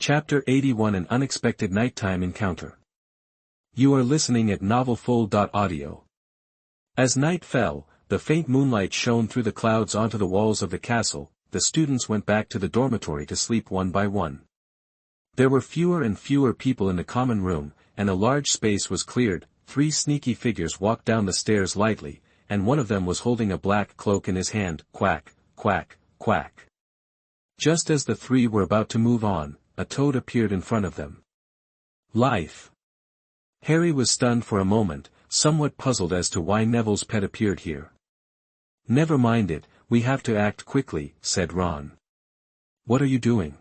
Chapter 81 An Unexpected Nighttime Encounter. You are listening at novelfull.audio. As night fell, the faint moonlight shone through the clouds onto the walls of the castle. The students went back to the dormitory to sleep one by one. There were fewer and fewer people in the common room, and a large space was cleared. 3 sneaky figures walked down the stairs lightly, and one of them was holding a black cloak in his hand. Quack, quack, quack. Just as the 3 were about to move on, a toad appeared in front of them. Life. Harry was stunned for a moment, somewhat puzzled as to why Neville's pet appeared here. Never mind it, we have to act quickly, said Ron. What are you doing?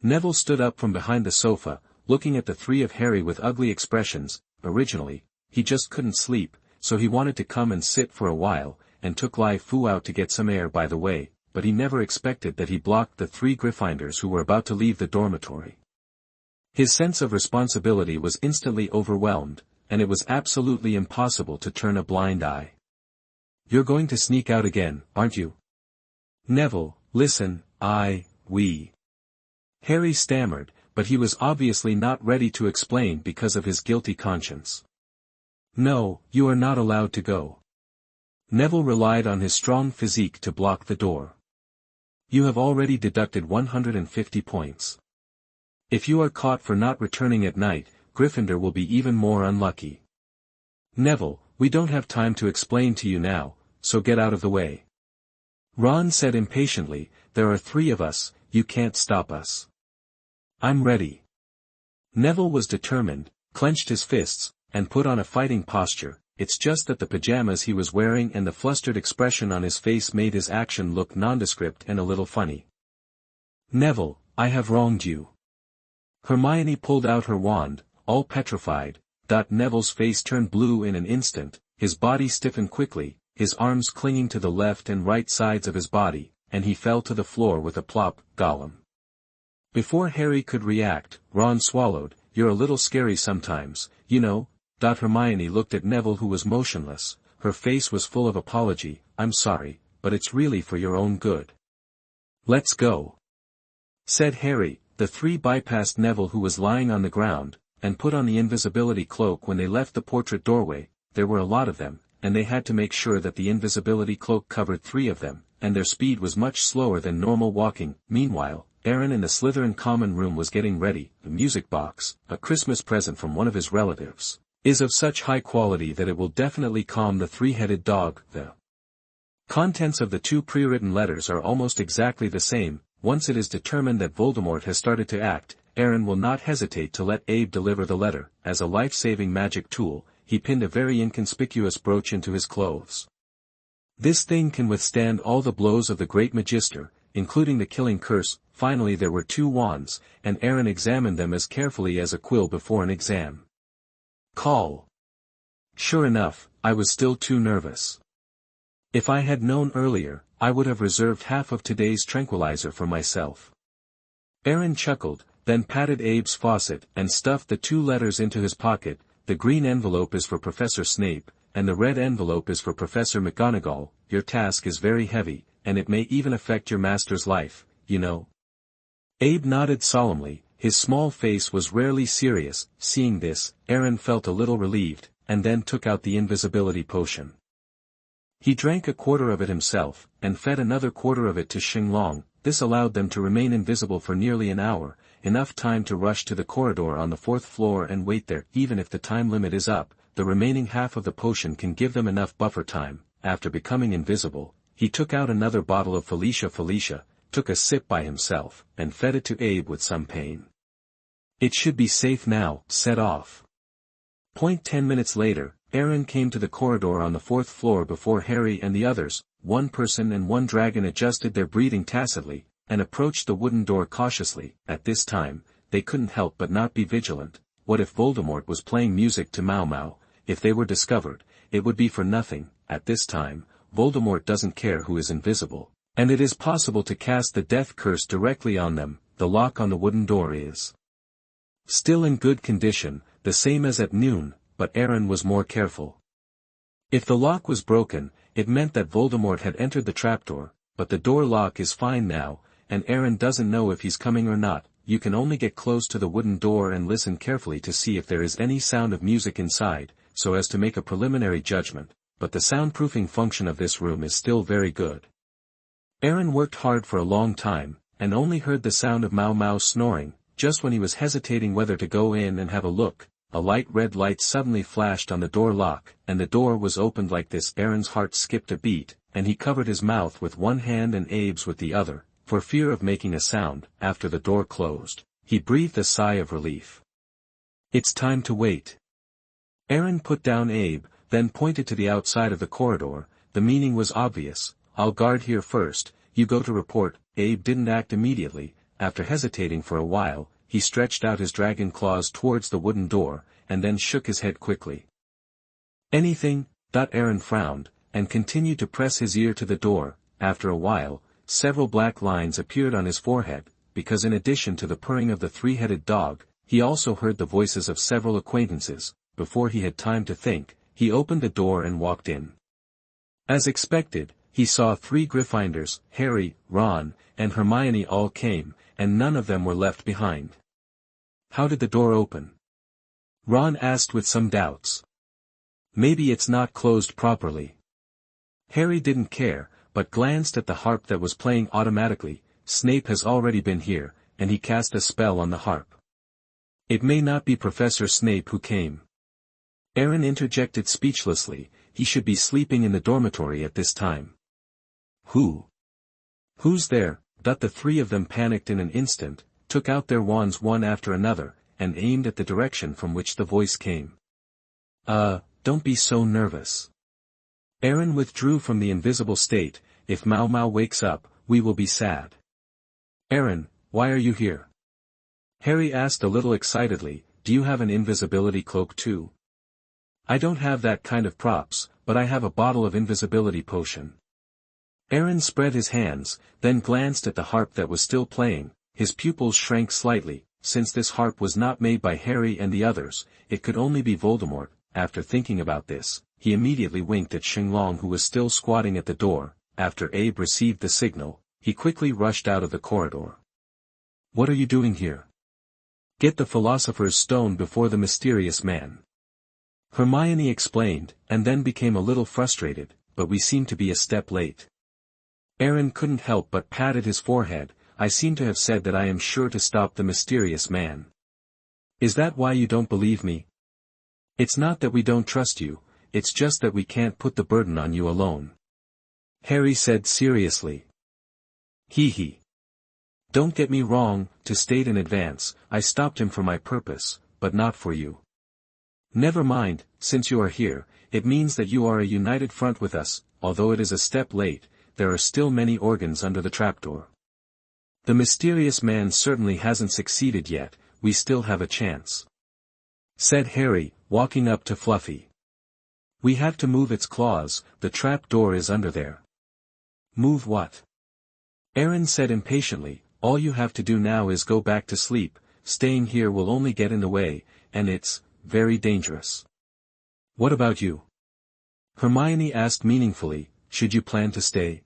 Neville stood up from behind the sofa, looking at the 3 of Harry with ugly expressions. Originally, he just couldn't sleep, so he wanted to come and sit for a while, and took Lai Fu out to get some air by the way, but he never expected that he blocked the 3 Gryffindors who were about to leave the dormitory. His sense of responsibility was instantly overwhelmed, and it was absolutely impossible to turn a blind eye. You're going to sneak out again, aren't you? Neville, listen, we. Harry stammered, but he was obviously not ready to explain because of his guilty conscience. No, you are not allowed to go. Neville relied on his strong physique to block the door. You have already deducted 150 points. If you are caught for not returning at night, Gryffindor will be even more unlucky. Neville, we don't have time to explain to you now, so get out of the way. Ron said impatiently, there are 3 of us, you can't stop us. I'm ready. Neville was determined, clenched his fists, and put on a fighting posture. It's just that the pajamas he was wearing and the flustered expression on his face made his action look nondescript and a little funny. Neville, I have wronged you. Hermione pulled out her wand, all petrified. Neville's face turned blue in an instant, his body stiffened quickly, his arms clinging to the left and right sides of his body, and he fell to the floor with a plop. Gollum. Before Harry could react, Ron swallowed. You're a little scary sometimes, you know. Hermione looked at Neville who was motionless, her face was full of apology. I'm sorry, but it's really for your own good. Let's go, said Harry. The 3 bypassed Neville who was lying on the ground, and put on the invisibility cloak when they left the portrait doorway. There were a lot of them, and they had to make sure that the invisibility cloak covered 3 of them, and their speed was much slower than normal walking. Meanwhile, Aaron in the Slytherin common room was getting ready. The music box, a Christmas present from one of his relatives, is of such high quality that it will definitely calm the 3-headed dog. The contents of the 2 pre-written letters are almost exactly the same. Once it is determined that Voldemort has started to act, Aaron will not hesitate to let Abe deliver the letter. As a life-saving magic tool, he pinned a very inconspicuous brooch into his clothes. This thing can withstand all the blows of the Great Magister, including the killing curse. Finally there were 2 wands, and Aaron examined them as carefully as a quill before an exam. Call. Sure enough, I was still too nervous. If I had known earlier, I would have reserved half of today's tranquilizer for myself. Aaron chuckled, then patted Abe's faucet and stuffed the 2 letters into his pocket. The green envelope is for Professor Snape, and the red envelope is for Professor McGonagall. Your task is very heavy, and it may even affect your master's life, you know. Abe nodded solemnly. His small face was rarely serious. Seeing this, Aaron felt a little relieved, and then took out the invisibility potion. He drank a quarter of it himself, and fed another quarter of it to Xinglong. This allowed them to remain invisible for nearly an hour, enough time to rush to the corridor on the 4th floor and wait there. Even if the time limit is up, the remaining half of the potion can give them enough buffer time. After becoming invisible, he took out another bottle of Felicia, took a sip by himself, and fed it to Abe with some pain. It should be safe now. Set off. 10 minutes later, Aaron came to the corridor on the 4th floor before Harry and the others. 1 person and 1 dragon adjusted their breathing tacitly, and approached the wooden door cautiously. At this time, they couldn't help but not be vigilant. What if Voldemort was playing music to Mau Mau? If they were discovered, it would be for nothing. At this time, Voldemort doesn't care who is invisible, and it is possible to cast the death curse directly on them. The lock on the wooden door is still in good condition, the same as at noon, but Aaron was more careful. If the lock was broken, it meant that Voldemort had entered the trapdoor, but the door lock is fine now, and Aaron doesn't know if he's coming or not. you can only get close to the wooden door and listen carefully to see if there is any sound of music inside, so as to make a preliminary judgment, but the soundproofing function of this room is still very good. Aaron worked hard for a long time, and only heard the sound of Mau Mau snoring. Just when he was hesitating whether to go in and have a look, a light red light suddenly flashed on the door lock, and the door was opened like this. Aaron's heart skipped a beat, and he covered his mouth with one hand and Abe's with the other, for fear of making a sound. After the door closed, he breathed a sigh of relief. It's time to wait. Aaron put down Abe, then pointed to the outside of the corridor. The meaning was obvious. I'll guard here first, you go to report. Abe didn't act immediately. After hesitating for a while, he stretched out his dragon claws towards the wooden door, and then shook his head quickly. Anything? Aaron frowned, and continued to press his ear to the door. After a while, several black lines appeared on his forehead, because in addition to the purring of the three-headed dog, he also heard the voices of several acquaintances. Before he had time to think, he opened the door and walked in. As expected, he saw 3 Gryffindors, Harry, Ron, and Hermione all came, and none of them were left behind. How did the door open? Ron asked with some doubts. Maybe it's not closed properly. Harry didn't care, but glanced at the harp that was playing automatically. Snape has already been here, and he cast a spell on the harp. It may not be Professor Snape who came. Aaron interjected speechlessly. He should be sleeping in the dormitory at this time. Who? Who's there? The 3 of them panicked in an instant, took out their wands one after another, and aimed at the direction from which the voice came. Don't be so nervous. Aaron withdrew from the invisible state. If Mau Mau wakes up, we will be sad. Aaron, why are you here? Harry asked a little excitedly. Do you have an invisibility cloak too? I don't have that kind of props, but I have a bottle of invisibility potion. Aaron spread his hands, then glanced at the harp that was still playing. His pupils shrank slightly. Since this harp was not made by Harry and the others, it could only be Voldemort. After thinking about this, he immediately winked at Xinglong, who was still squatting at the door. After Abe received the signal, he quickly rushed out of the corridor. What are you doing here? Get the Philosopher's Stone before the mysterious man. Hermione explained, and then became a little frustrated, but we seem to be a step late. Aaron couldn't help but patted his forehead. I seem to have said that I am sure to stop the mysterious man. Is that why you don't believe me? It's not that we don't trust you, it's just that we can't put the burden on you alone. Harry said seriously. He. Don't get me wrong, to state in advance, I stopped him for my purpose, but not for you. Never mind, since you are here, it means that you are a united front with us. Although it is a step late, there are still many organs under the trapdoor. The mysterious man certainly hasn't succeeded yet, we still have a chance. Said Harry, walking up to Fluffy. We have to move its claws, the trap door is under there. Move what? Aaron said impatiently, all you have to do now is go back to sleep. Staying here will only get in the way, and it's very dangerous. What about you? Hermione asked meaningfully, should you plan to stay?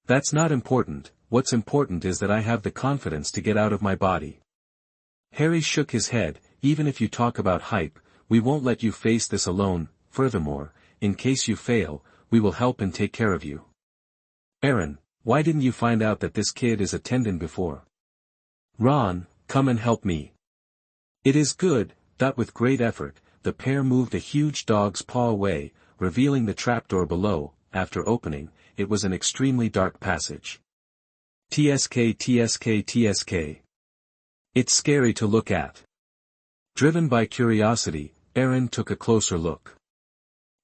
That's not important, what's important is that I have the confidence to get out of my body. Harry shook his head. Even if you talk about hype, we won't let you face this alone. Furthermore, in case you fail, we will help and take care of you. Aaron, why didn't you find out that this kid is a Tendon before? Ron, come and help me. It is good. With great effort, the pair moved a huge dog's paw away, revealing the trapdoor below. After opening, it was an extremely dark passage. TSK. It's scary to look at. Driven by curiosity, Aaron took a closer look.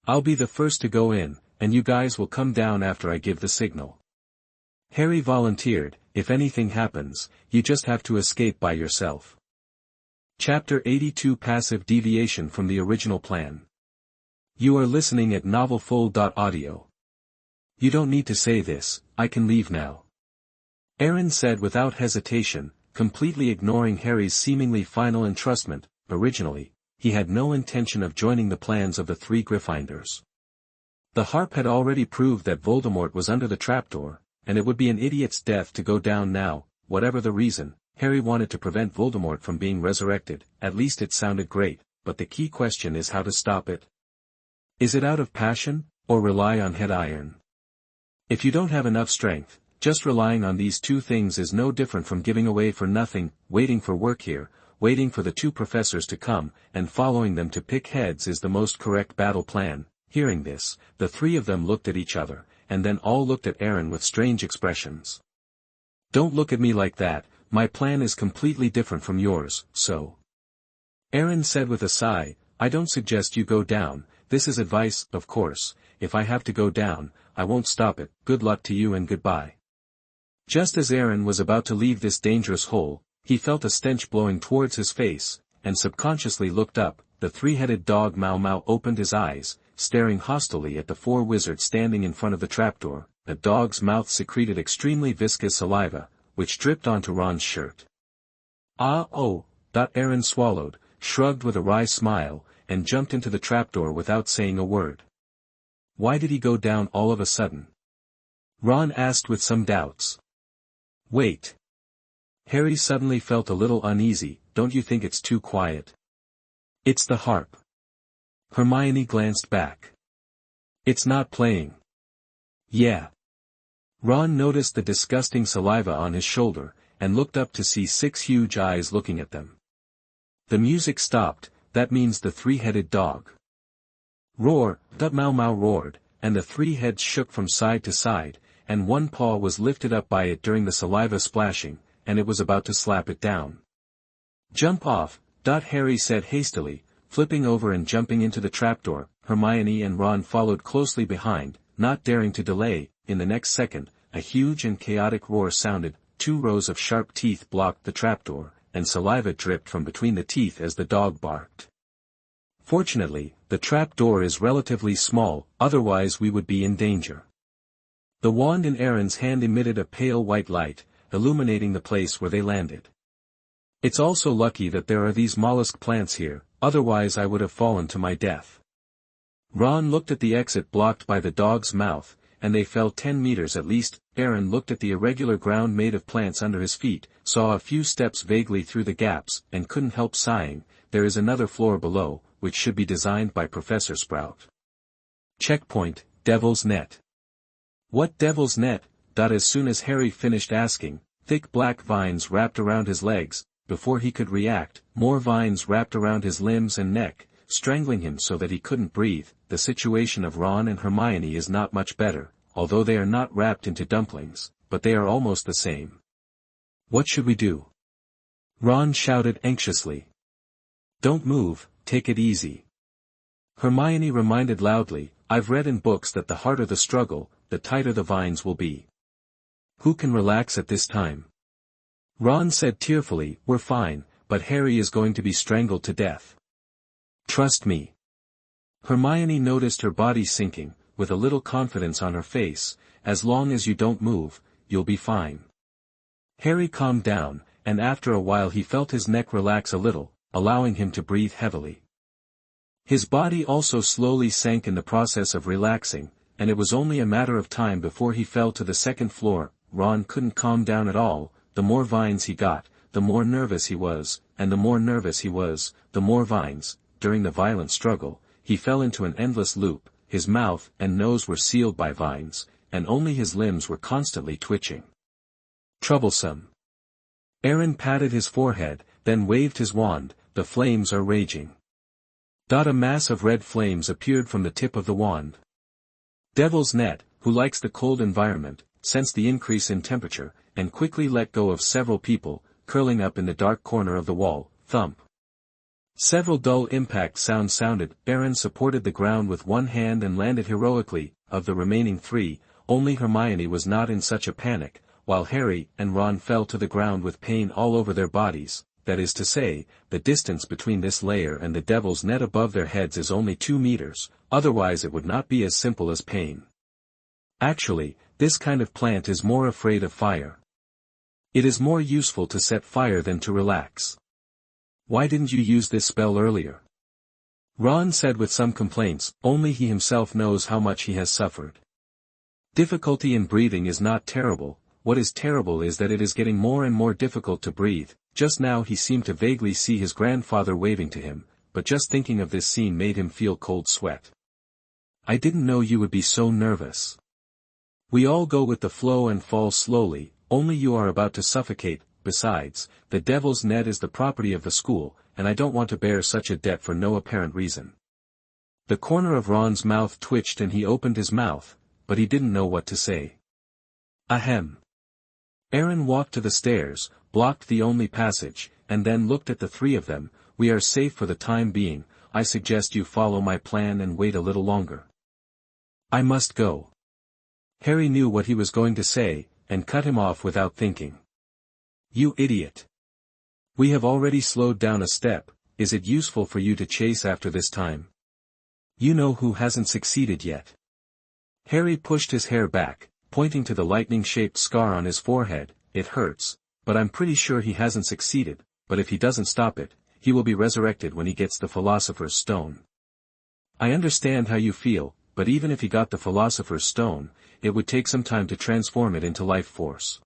I'll be the first to go in, and you guys will come down after I give the signal. Harry volunteered. If anything happens, you just have to escape by yourself. Chapter 82 Passive Deviation from the Original Plan. You are listening at novelfull.audio. You don't need to say this, I can leave now. Aaron said without hesitation, completely ignoring Harry's seemingly final entrustment. Originally, he had no intention of joining the plans of the 3 Gryffindors. The harp had already proved that Voldemort was under the trapdoor, and it would be an idiot's death to go down now. Whatever the reason, Harry wanted to prevent Voldemort from being resurrected, at least it sounded great, but the key question is how to stop it. Is it out of passion, or rely on head iron? If you don't have enough strength, just relying on these two things is no different from giving away for nothing, waiting for work here, waiting for the two professors to come, and following them to pick heads is the most correct battle plan. Hearing this, the three of them looked at each other, and then all looked at Aaron with strange expressions. Don't look at me like that, my plan is completely different from yours, so. Aaron said with a sigh, I don't suggest you go down, this is advice, of course, if I have to go down, I won't stop it, good luck to you and goodbye. Just as Aaron was about to leave this dangerous hole, he felt a stench blowing towards his face, and subconsciously looked up. The three-headed dog Mau Mau opened his eyes, staring hostilely at the four wizards standing in front of the trapdoor. The dog's mouth secreted extremely viscous saliva, which dripped onto Ron's shirt. Aaron swallowed, shrugged with a wry smile, and jumped into the trapdoor without saying a word. Why did he go down all of a sudden? Ron asked with some doubts. Wait. Harry suddenly felt a little uneasy, don't you think it's too quiet? It's the harp. Hermione glanced back. It's not playing. Yeah. Ron noticed the disgusting saliva on his shoulder, and looked up to see 6 huge eyes looking at them. The music stopped, that means the three-headed dog. Roar, Mau Mau roared, and the 3 heads shook from side to side, and one paw was lifted up by it during the saliva splashing, and it was about to slap it down. Jump off, Harry said hastily, flipping over and jumping into the trapdoor. Hermione and Ron followed closely behind, not daring to delay. In the next second, a huge and chaotic roar sounded, 2 rows of sharp teeth blocked the trapdoor, and saliva dripped from between the teeth as the dog barked. Fortunately, the trapdoor is relatively small, otherwise we would be in danger. The wand in Aaron's hand emitted a pale white light, illuminating the place where they landed. It's also lucky that there are these mollusk plants here, otherwise I would have fallen to my death. Ron looked at the exit blocked by the dog's mouth, and they fell 10 meters at least. Aaron looked at the irregular ground made of plants under his feet, saw a few steps vaguely through the gaps, and couldn't help sighing. There is another floor below, which should be designed by Professor Sprout. Checkpoint, Devil's Net. What Devil's Net? As soon as Harry finished asking, thick black vines wrapped around his legs. Before he could react, more vines wrapped around his limbs and neck, strangling him so that he couldn't breathe. The situation of Ron and Hermione is not much better, although they are not wrapped into dumplings, but they are almost the same. What should we do? Ron shouted anxiously. Don't move, take it easy. Hermione reminded loudly, I've read in books that the harder the struggle, the tighter the vines will be. Who can relax at this time? Ron said tearfully, we're fine, but Harry is going to be strangled to death. Trust me. Hermione noticed her body sinking, with a little confidence on her face. As long as you don't move, you'll be fine. Harry calmed down, and after a while he felt his neck relax a little, allowing him to breathe heavily. His body also slowly sank in the process of relaxing, and it was only a matter of time before he fell to the second floor. Ron couldn't calm down at all. The more vines he got, the more nervous he was, and the more nervous he was, the more vines. During the violent struggle, he fell into an endless loop. His mouth and nose were sealed by vines, and only his limbs were constantly twitching. Troublesome. Aaron patted his forehead, then waved his wand. The flames are raging. A mass of red flames appeared from the tip of the wand. Devil's Net, who likes the cold environment, sensed the increase in temperature, and quickly let go of several people, curling up in the dark corner of the wall. Thump. Several dull impact sounds sounded. Aaron supported the ground with one hand and landed heroically. Of the remaining 3, only Hermione was not in such a panic, while Harry and Ron fell to the ground with pain all over their bodies. That is to say, the distance between this layer and the Devil's Net above their heads is only 2 meters, otherwise it would not be as simple as pain. Actually, this kind of plant is more afraid of fire. It is more useful to set fire than to relax. Why didn't you use this spell earlier? Ron said with some complaints. Only he himself knows how much he has suffered. Difficulty in breathing is not terrible, what is terrible is that it is getting more and more difficult to breathe. Just now he seemed to vaguely see his grandfather waving to him, but just thinking of this scene made him feel cold sweat. I didn't know you would be so nervous. We all go with the flow and fall slowly, only you are about to suffocate. Besides, the devil's net is the property of the school, and I don't want to bear such a debt for no apparent reason. The corner of Ron's mouth twitched and he opened his mouth, but he didn't know what to say. Ahem. Aaron walked to the stairs, blocked the only passage, and then looked at the three of them. We are safe for the time being. I suggest you follow my plan and wait a little longer. I must go. Harry knew what he was going to say, and cut him off without thinking. You idiot. We have already slowed down a step. Is it useful for you to chase after this time? You know who hasn't succeeded yet. Harry pushed his hair back, pointing to the lightning-shaped scar on his forehead. It hurts, but I'm pretty sure he hasn't succeeded, but if he doesn't stop it, he will be resurrected when he gets the Philosopher's Stone. I understand how you feel, but even if he got the Philosopher's Stone, it would take some time to transform it into life force.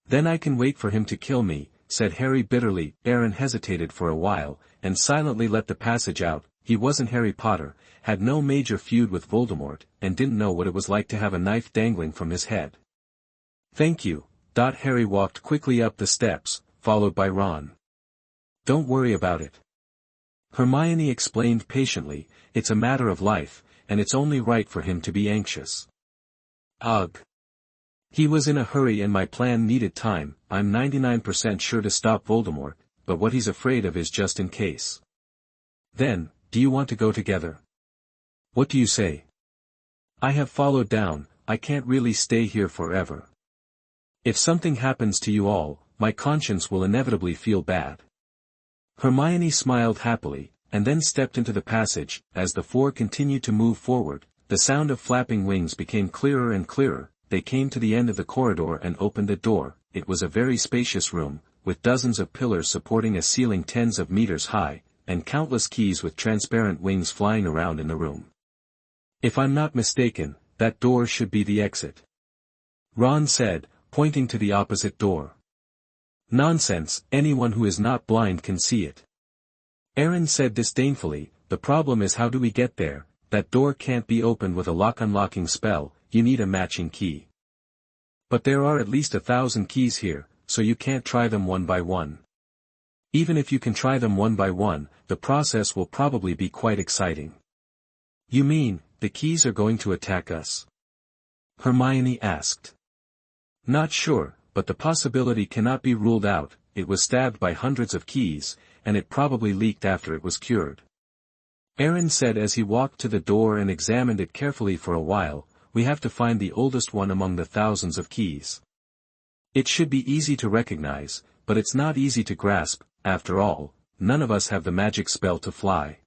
Then I can wait for him to kill me, said Harry bitterly. Aaron hesitated for a while, and silently let the passage out. He wasn't Harry Potter, had no major feud with Voldemort, and didn't know what it was like to have a knife dangling from his head. Thank you. Harry walked quickly up the steps, followed by Ron. Don't worry about it. Hermione explained patiently, it's a matter of life, and it's only right for him to be anxious. Ugh. He was in a hurry and my plan needed time. I'm 99% sure to stop Voldemort, but what he's afraid of is just in case. Then, do you want to go together? What do you say? I have followed down, I can't really stay here forever. If something happens to you all, my conscience will inevitably feel bad. Hermione smiled happily, and then stepped into the passage. As the four continued to move forward, the sound of flapping wings became clearer and clearer. They came to the end of the corridor and opened a door. It was a very spacious room, with dozens of pillars supporting a ceiling tens of meters high, and countless keys with transparent wings flying around in the room. If I'm not mistaken, that door should be the exit. Ron said, pointing to the opposite door. Nonsense, anyone who is not blind can see it. Aaron said disdainfully, the problem is how do we get there? That door can't be opened with a lock-unlocking spell, you need a matching key. But there are at least 1,000 keys here, so you can't try them one by one. Even if you can try them one by one, the process will probably be quite exciting. You mean, the keys are going to attack us? Hermione asked. Not sure, but the possibility cannot be ruled out. It was stabbed by hundreds of keys, and it probably leaked after it was cured. Aaron said as he walked to the door and examined it carefully for a while, we have to find the oldest one among the thousands of keys. It should be easy to recognize, but it's not easy to grasp. After all, none of us have the magic spell to fly.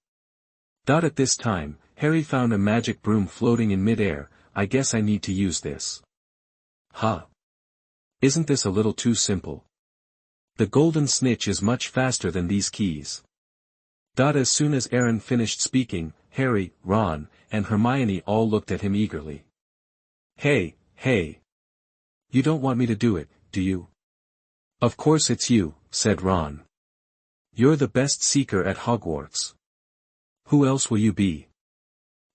At this time, Harry found a magic broom floating in mid-air. I guess I need to use this. Huh. Isn't this a little too simple? The golden snitch is much faster than these keys. As soon as Aaron finished speaking, Harry, Ron, and Hermione all looked at him eagerly. Hey. You don't want me to do it, do you? Of course it's you, said Ron. You're the best seeker at Hogwarts. Who else will you be?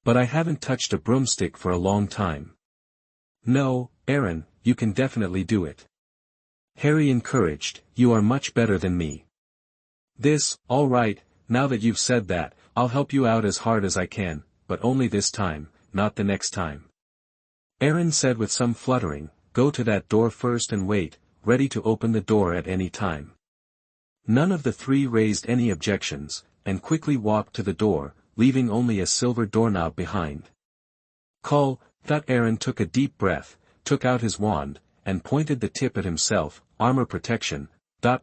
But I haven't touched a broomstick for a long time. No, Aaron, you can definitely do it. Harry encouraged, you are much better than me. All right, now that you've said that, I'll help you out as hard as I can, but only this time, not the next time. Aaron said with some fluttering, go to that door first and wait, ready to open the door at any time. None of the three raised any objections, and quickly walked to the door, leaving only a silver doorknob behind. Aaron took a deep breath, took out his wand, and pointed the tip at himself. Armor protection.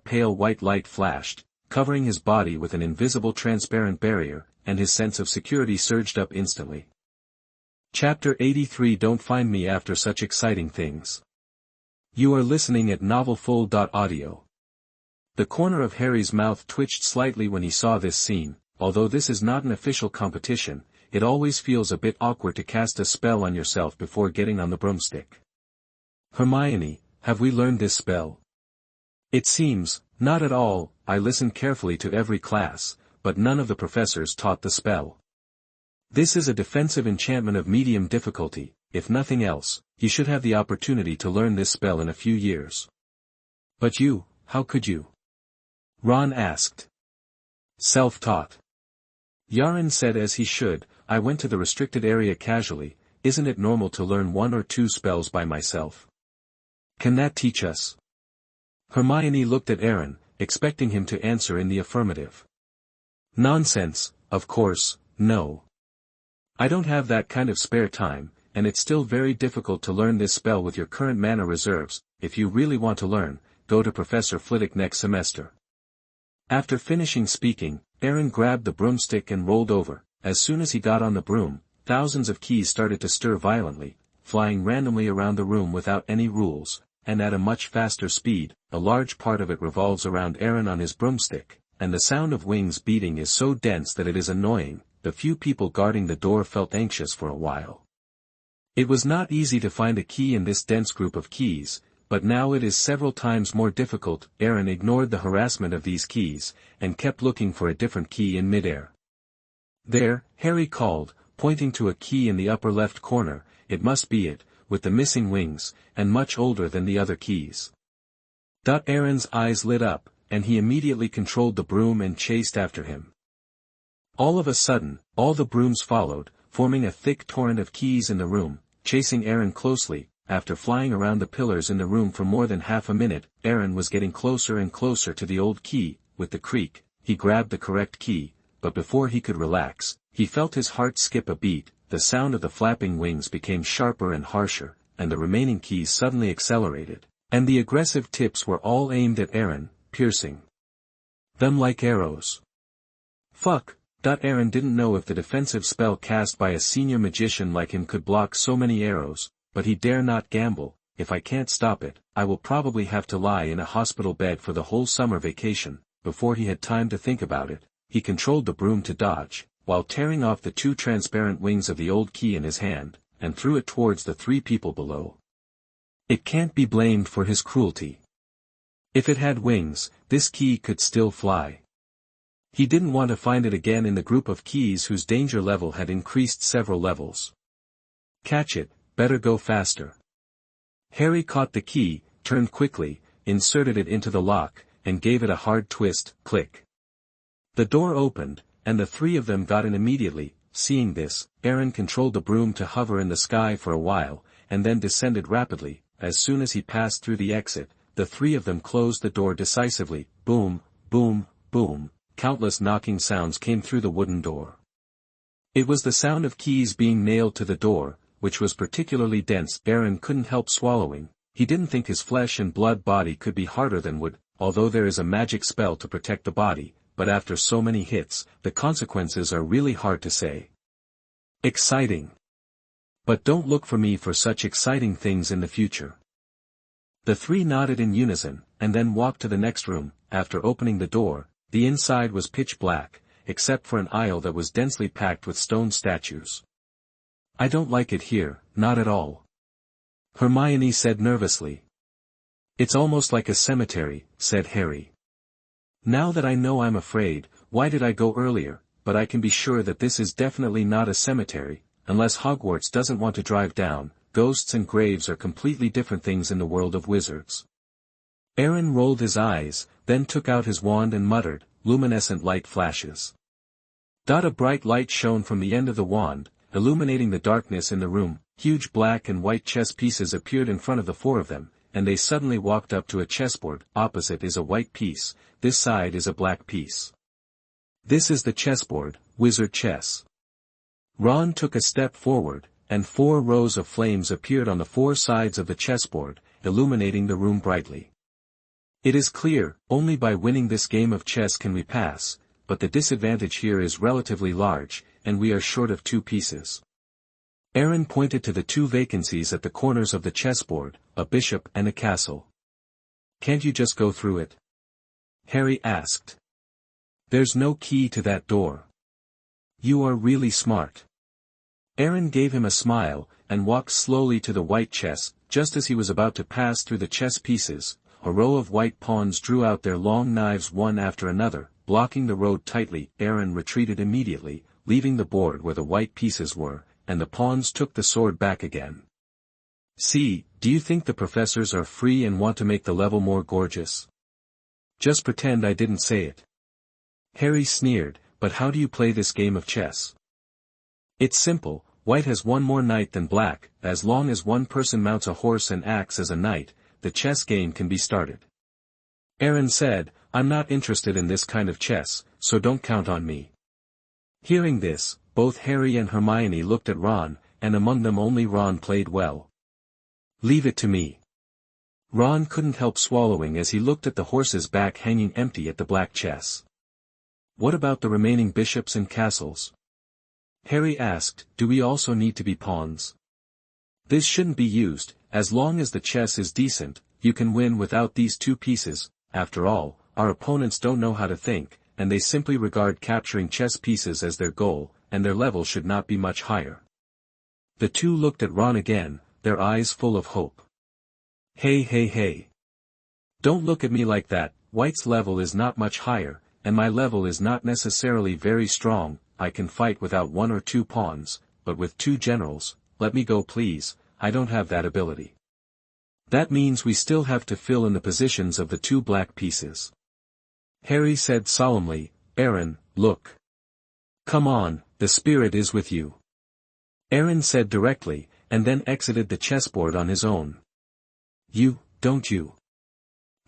Pale white light flashed, covering his body with an invisible transparent barrier, and his sense of security surged up instantly. Chapter 83. Don't find me after such exciting things. You are listening at novelfull.audio. The corner of Harry's mouth twitched slightly when he saw this scene. Although this is not an official competition, it always feels a bit awkward to cast a spell on yourself before getting on the broomstick. Hermione, have we learned this spell? It seems, not at all. I listened carefully to every class, but none of the professors taught the spell. This is a defensive enchantment of medium difficulty. If nothing else, you should have the opportunity to learn this spell in a few years. But you, how could you? Ron asked. Self-taught. Yaron said as he should. I went to the restricted area casually. Isn't it normal to learn 1 or 2 spells by myself? Can that teach us? Hermione looked at Aaron, expecting him to answer in the affirmative. Nonsense, of course, no. I don't have that kind of spare time, and it's still very difficult to learn this spell with your current mana reserves. If you really want to learn, go to Professor Flitwick next semester. After finishing speaking, Aaron grabbed the broomstick and rolled over. As soon as he got on the broom, thousands of keys started to stir violently, flying randomly around the room without any rules, and at a much faster speed. A large part of it revolves around Aaron on his broomstick, and the sound of wings beating is so dense that it is annoying. The few people guarding the door felt anxious for a while. It was not easy to find a key in this dense group of keys, but now it is several times more difficult. Aaron ignored the harassment of these keys, and kept looking for a different key in midair. There, Harry called, pointing to a key in the upper left corner. It must be it, with the missing wings, and much older than the other keys. Aaron's eyes lit up, and he immediately controlled the broom and chased after him. All of a sudden, all the brooms followed, forming a thick torrent of keys in the room, chasing Aaron closely. After flying around the pillars in the room for more than half a minute, Aaron was getting closer and closer to the old key. With the creak, he grabbed the correct key, but before he could relax, he felt his heart skip a beat. The sound of the flapping wings became sharper and harsher, and the remaining keys suddenly accelerated, and the aggressive tips were all aimed at Aaron, piercing them like arrows. Fuck. Aaron didn't know if the defensive spell cast by a senior magician like him could block so many arrows, but he dare not gamble. If I can't stop it, I will probably have to lie in a hospital bed for the whole summer vacation. Before he had time to think about it, he controlled the broom to dodge, while tearing off the 2 transparent wings of the old key in his hand, and threw it towards the 3 people below. It can't be blamed for his cruelty. If it had wings, this key could still fly. He didn't want to find it again in the group of keys whose danger level had increased several levels. Catch it, better go faster. Harry caught the key, turned quickly, inserted it into the lock, and gave it a hard twist. Click. The door opened, and the 3 of them got in immediately. Seeing this, Aaron controlled the broom to hover in the sky for a while, and then descended rapidly. As soon as he passed through the exit, the 3 of them closed the door decisively. Boom, boom, boom. Countless knocking sounds came through the wooden door. It was the sound of keys being nailed to the door, which was particularly dense. Aaron couldn't help swallowing. He didn't think his flesh and blood body could be harder than wood, although there is a magic spell to protect the body, but after so many hits, the consequences are really hard to say. Exciting. But don't look for me for such exciting things in the future. The 3 nodded in unison, and then walked to the next room. After opening the door, the inside was pitch black, except for an aisle that was densely packed with stone statues. I don't like it here, not at all. Hermione said nervously. It's almost like a cemetery, said Harry. Now that I know I'm afraid, why did I go earlier? But I can be sure that this is definitely not a cemetery, unless Hogwarts doesn't want to drive down. Ghosts and graves are completely different things in the world of wizards. Aaron rolled his eyes, then took out his wand and muttered, luminescent light flashes. A bright light shone from the end of the wand, illuminating the darkness in the room. Huge black and white chess pieces appeared in front of the 4 of them, and they suddenly walked up to a chessboard. Opposite is a white piece, this side is a black piece. This is the chessboard, wizard chess. Ron took a step forward, and 4 rows of flames appeared on the 4 sides of the chessboard, illuminating the room brightly. It is clear, only by winning this game of chess can we pass, but the disadvantage here is relatively large, and we are short of 2 pieces. Aaron pointed to the 2 vacancies at the corners of the chessboard, a bishop and a castle. Can't you just go through it? Harry asked. There's no key to that door. You are really smart. Aaron gave him a smile, and walked slowly to the white chess. just as he was about to pass through the chess pieces, a row of white pawns drew out their long knives one after another, blocking the road tightly. Aaron retreated immediately, leaving the board where the white pieces were, and the pawns took the sword back again. See, do you think the professors are free and want to make the level more gorgeous? Just pretend I didn't say it. Harry sneered, but how do you play this game of chess? It's simple, white has one more knight than black. As long as one person mounts a horse and acts as a knight, the chess game can be started. Aaron said, I'm not interested in this kind of chess, so don't count on me. Hearing this, both Harry and Hermione looked at Ron, and among them only Ron played well. Leave it to me. Ron couldn't help swallowing as he looked at the horse's back hanging empty at the black chess. What about the remaining bishops and castles? Harry asked, do we also need to be pawns? This shouldn't be used. As long as the chess is decent, you can win without these two pieces. After all, our opponents don't know how to think, and they simply regard capturing chess pieces as their goal, and their level should not be much higher. The two looked at Ron again, their eyes full of hope. Hey. Don't look at me like that. White's level is not much higher, and my level is not necessarily very strong. I can fight without one or two pawns, but with two generals, let me go please, I don't have that ability. That means we still have to fill in the positions of the two black pieces. Harry said solemnly, Aaron, look. Come on, the spirit is with you. Aaron said directly, and then exited the chessboard on his own. Don't you?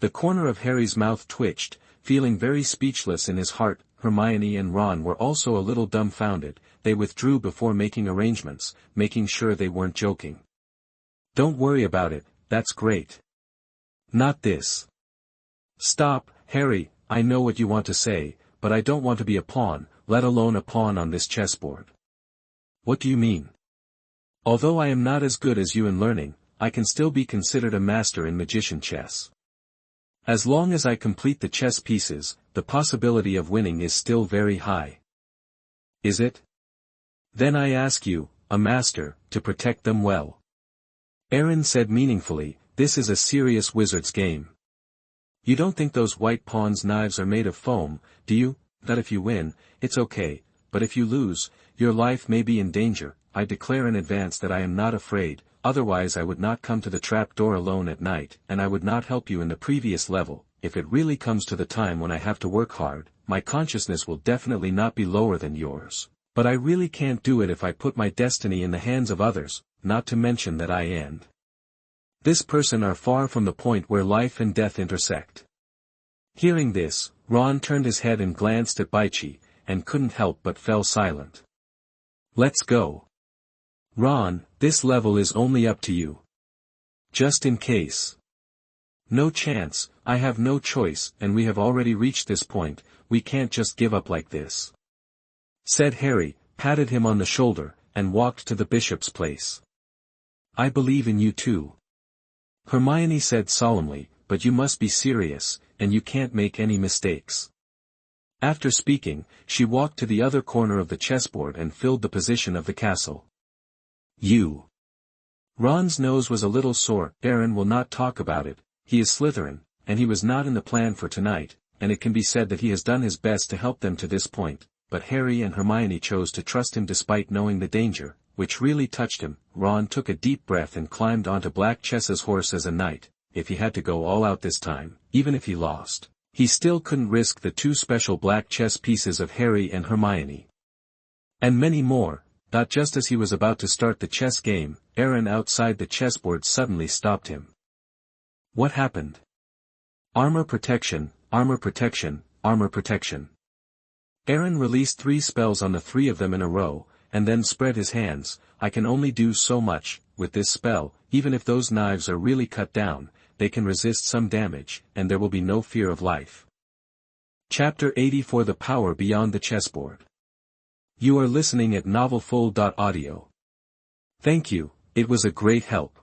The corner of Harry's mouth twitched, feeling very speechless in his heart. Hermione and Ron were also a little dumbfounded. They withdrew before making arrangements, making sure they weren't joking. Don't worry about it, that's great. Not this. Stop, Harry, I know what you want to say, but I don't want to be a pawn, let alone a pawn on this chessboard. What do you mean? Although I am not as good as you in learning, I can still be considered a master in magician chess. As long as I complete the chess pieces, the possibility of winning is still very high. Is it? Then I ask you, a master, to protect them well. Aaron said meaningfully, this is a serious wizard's game. You don't think those white pawns' knives are made of foam, do you? That if you win, it's okay, but if you lose, your life may be in danger. I declare in advance that I am not afraid, otherwise I would not come to the trap door alone at night, and I would not help you in the previous level. If it really comes to the time when I have to work hard, my consciousness will definitely not be lower than yours. But I really can't do it if I put my destiny in the hands of others, not to mention that I and this person are far from the point where life and death intersect. Hearing this, Ron turned his head and glanced at Baichi, and couldn't help but fell silent. Let's go. Ron, this level is only up to you. Just in case. No chance, I have no choice, and we have already reached this point, we can't just give up like this. Said Harry, patted him on the shoulder, and walked to the bishop's place. I believe in you too. Hermione said solemnly, but you must be serious, and you can't make any mistakes. After speaking, she walked to the other corner of the chessboard and filled the position of the castle. Ron's nose was a little sore. Aaron will not talk about it, he is Slytherin, and he was not in the plan for tonight, and it can be said that he has done his best to help them to this point, but Harry and Hermione chose to trust him despite knowing the danger, which really touched him. Ron took a deep breath and climbed onto Black Chess's horse as a knight. If he had to go all out this time, even if he lost, he still couldn't risk the two special black chess pieces of Harry and Hermione. And many more. Just as he was about to start the chess game, Aaron outside the chessboard suddenly stopped him. What happened? Armor protection, armor protection, armor protection. Aaron released 3 spells on the 3 of them in a row, and then spread his hands. I can only do so much. With this spell, even if those knives are really cut down, they can resist some damage, and there will be no fear of life. Chapter 84 The Power Beyond the Chessboard. You are listening at novelfull.audio. Thank you, it was a great help.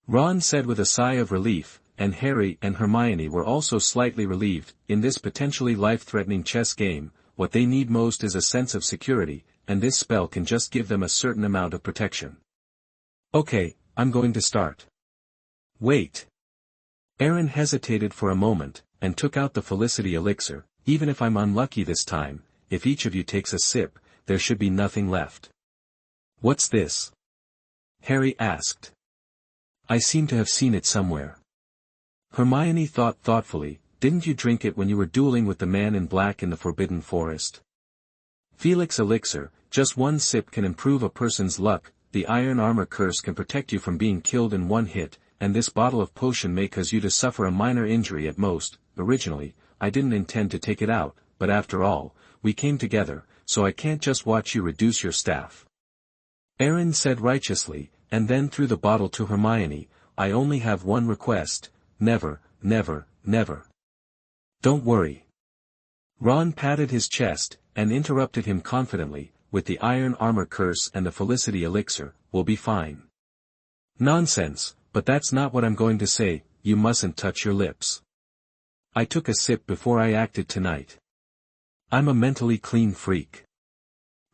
Ron said with a sigh of relief, and Harry and Hermione were also slightly relieved. In this potentially life-threatening chess game, what they need most is a sense of security, and this spell can just give them a certain amount of protection. Okay, I'm going to start. Wait. Aaron hesitated for a moment, and took out the Felicity elixir. Even if I'm unlucky this time, if each of you takes a sip, there should be nothing left. What's this? Harry asked. I seem to have seen it somewhere. Hermione thought thoughtfully. Didn't you drink it when you were dueling with the man in black in the Forbidden Forest? Felix elixir, just one sip can improve a person's luck. The iron armor curse can protect you from being killed in one hit, and this bottle of potion may cause you to suffer a minor injury at most. Originally, I didn't intend to take it out, but after all, we came together, so I can't just watch you reduce your staff. Aaron said righteously, and then threw the bottle to Hermione. I only have one request. Never, never, never. Don't worry. Ron patted his chest, and interrupted him confidently, with the iron armor curse and the Felicity elixir, we'll be fine. Nonsense, but that's not what I'm going to say. You mustn't touch your lips. I took a sip before I acted tonight. I'm a mentally clean freak.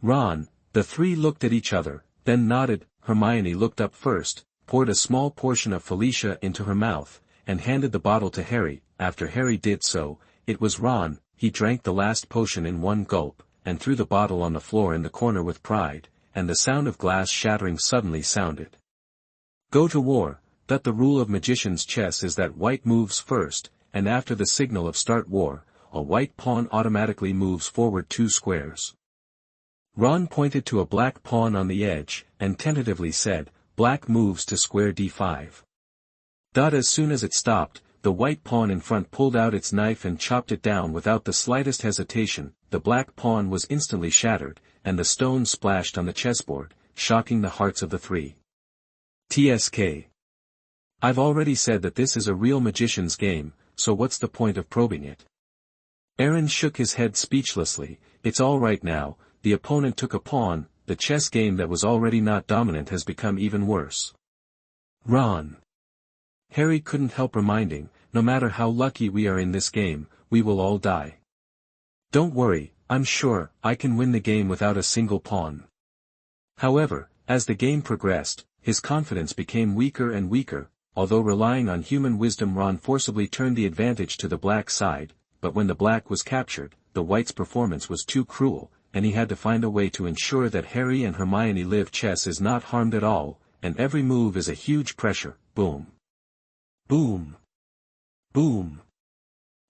Ron, the three looked at each other, then nodded. Hermione looked up first, poured a small portion of Felicia into her mouth, and handed the bottle to Harry. After Harry did so, it was Ron. He drank the last potion in one gulp, and threw the bottle on the floor in the corner with pride, and the sound of glass shattering suddenly sounded. Go to war. That the rule of magician's chess is that white moves first, and after the signal of start war, a white pawn automatically moves forward 2 squares. Ron pointed to a black pawn on the edge, and tentatively said, black moves to square d5. As soon as it stopped, the white pawn in front pulled out its knife and chopped it down without the slightest hesitation. The black pawn was instantly shattered, and the stone splashed on the chessboard, shocking the hearts of the three. TSK. I've already said that this is a real magician's game, so what's the point of probing it? Aaron shook his head speechlessly. It's all right now. The opponent took a pawn. The chess game that was already not dominant has become even worse. Ron. Harry couldn't help reminding, no matter how lucky we are in this game, we will all die. Don't worry, I'm sure I can win the game without a single pawn. However, as the game progressed, his confidence became weaker and weaker. Although relying on human wisdom, Ron forcibly turned the advantage to the black side, but when the black was captured, the white's performance was too cruel, and he had to find a way to ensure that Harry and Hermione live. Chess is not harmed at all, and every move is a huge pressure. Boom. Boom. Boom.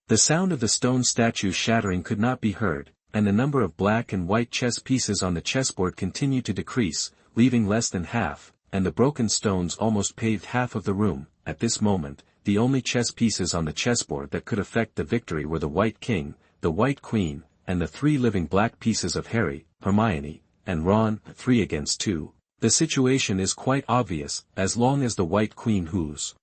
The sound of the stone statue shattering could not be heard, and the number of black and white chess pieces on the chessboard continued to decrease, leaving less than half, and the broken stones almost paved half of the room. At this moment, the only chess pieces on the chessboard that could affect the victory were the white king, the white queen, and the 3 living black pieces of Harry, Hermione, and Ron. 3 against 2. The situation is quite obvious. As long as the white queen, whose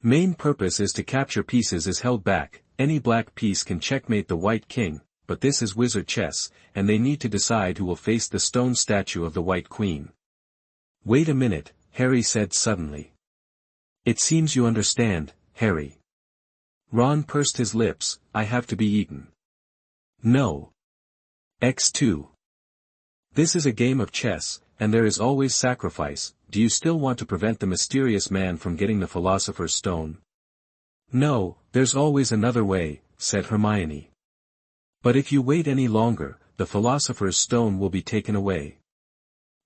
main purpose is to capture pieces, is held back, any black piece can checkmate the white king, but this is wizard chess, and they need to decide who will face the stone statue of the white queen. Wait a minute, Harry said suddenly. It seems you understand, Harry. Ron pursed his lips. I have to be eaten. No. X2. This is a game of chess, and there is always sacrifice. Do you still want to prevent the mysterious man from getting the Philosopher's Stone? No, there's always another way, said Hermione. But if you wait any longer, the Philosopher's Stone will be taken away.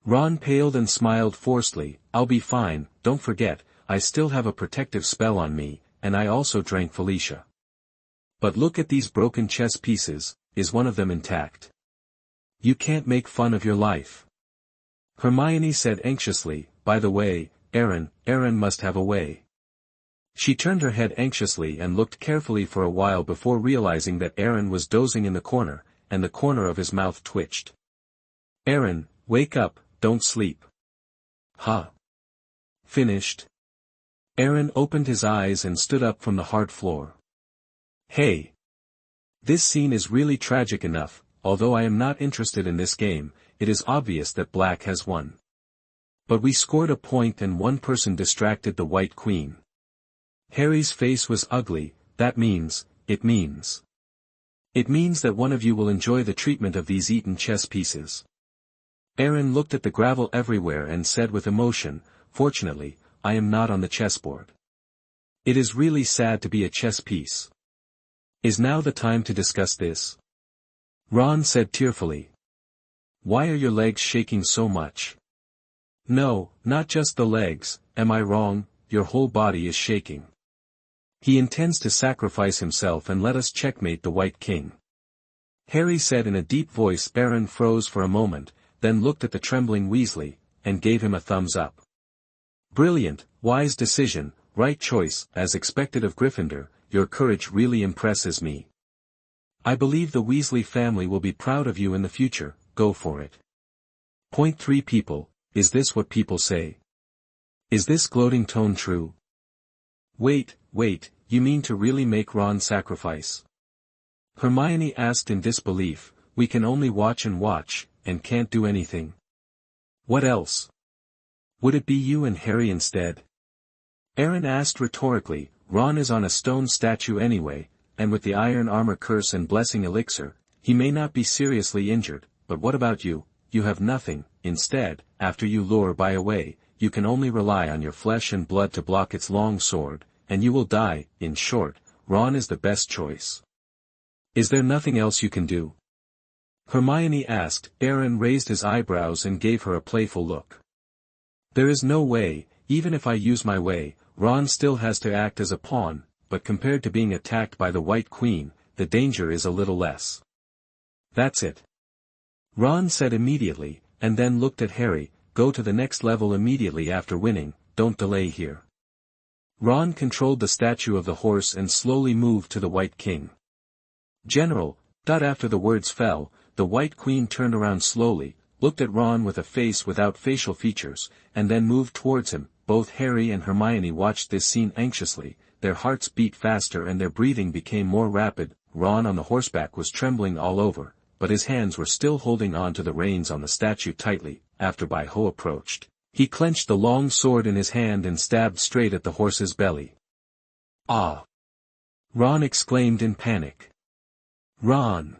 Ron paled and smiled forcedly. I'll be fine. Don't forget, I still have a protective spell on me, and I also drank Felicia. But look at these broken chess pieces. Is one of them intact? You can't make fun of your life. Hermione said anxiously, by the way, Aaron must have a way. She turned her head anxiously and looked carefully for a while before realizing that Aaron was dozing in the corner, and the corner of his mouth twitched. Aaron, wake up, don't sleep. Huh? Finished? Aaron opened his eyes and stood up from the hard floor. Hey! This scene is really tragic enough. Although I am not interested in this game, it is obvious that black has won. But we scored a point and one person distracted the white queen. Harry's face was ugly. It means that one of you will enjoy the treatment of these eaten chess pieces. Aaron looked at the gravel everywhere and said with emotion, fortunately, I am not on the chessboard. It is really sad to be a chess piece. Is now the time to discuss this? Ron said tearfully. Why are your legs shaking so much? No, not just the legs, am I wrong? Your whole body is shaking. He intends to sacrifice himself and let us checkmate the White King. Harry said in a deep voice. Aaron froze for a moment, then looked at the trembling Weasley, and gave him a thumbs up. Brilliant, wise decision, right choice, as expected of Gryffindor, your courage really impresses me. I believe the Weasley family will be proud of you in the future, go for it. Point 3 People, is this what people say? Is this gloating tone true? Wait, you mean to really make Ron sacrifice? Hermione asked in disbelief. We can only watch, and can't do anything. What else? Would it be you and Harry instead? Aaron asked rhetorically. Ron is on a stone statue anyway, and with the iron armor curse and blessing elixir, he may not be seriously injured, but what about you? You have nothing. Instead, after you lure by away, you can only rely on your flesh and blood to block its long sword, and you will die. In short, Ron is the best choice. Is there nothing else you can do? Hermione asked. Aaron raised his eyebrows and gave her a playful look. There is no way, even if I use my way, Ron still has to act as a pawn, but compared to being attacked by the White Queen, the danger is a little less. That's it. Ron said immediately, and then looked at Harry. Go to the next level immediately after winning, don't delay here. Ron controlled the statue of the horse and slowly moved to the White King. General, after the words fell, the White Queen turned around slowly, looked at Ron with a face without facial features, and then moved towards him. Both Harry and Hermione watched this scene anxiously, their hearts beat faster and their breathing became more rapid. Ron on the horseback was trembling all over, but his hands were still holding on to the reins on the statue tightly. After Ho approached, he clenched the long sword in his hand and stabbed straight at the horse's belly. Ah! Ron exclaimed in panic. Ron!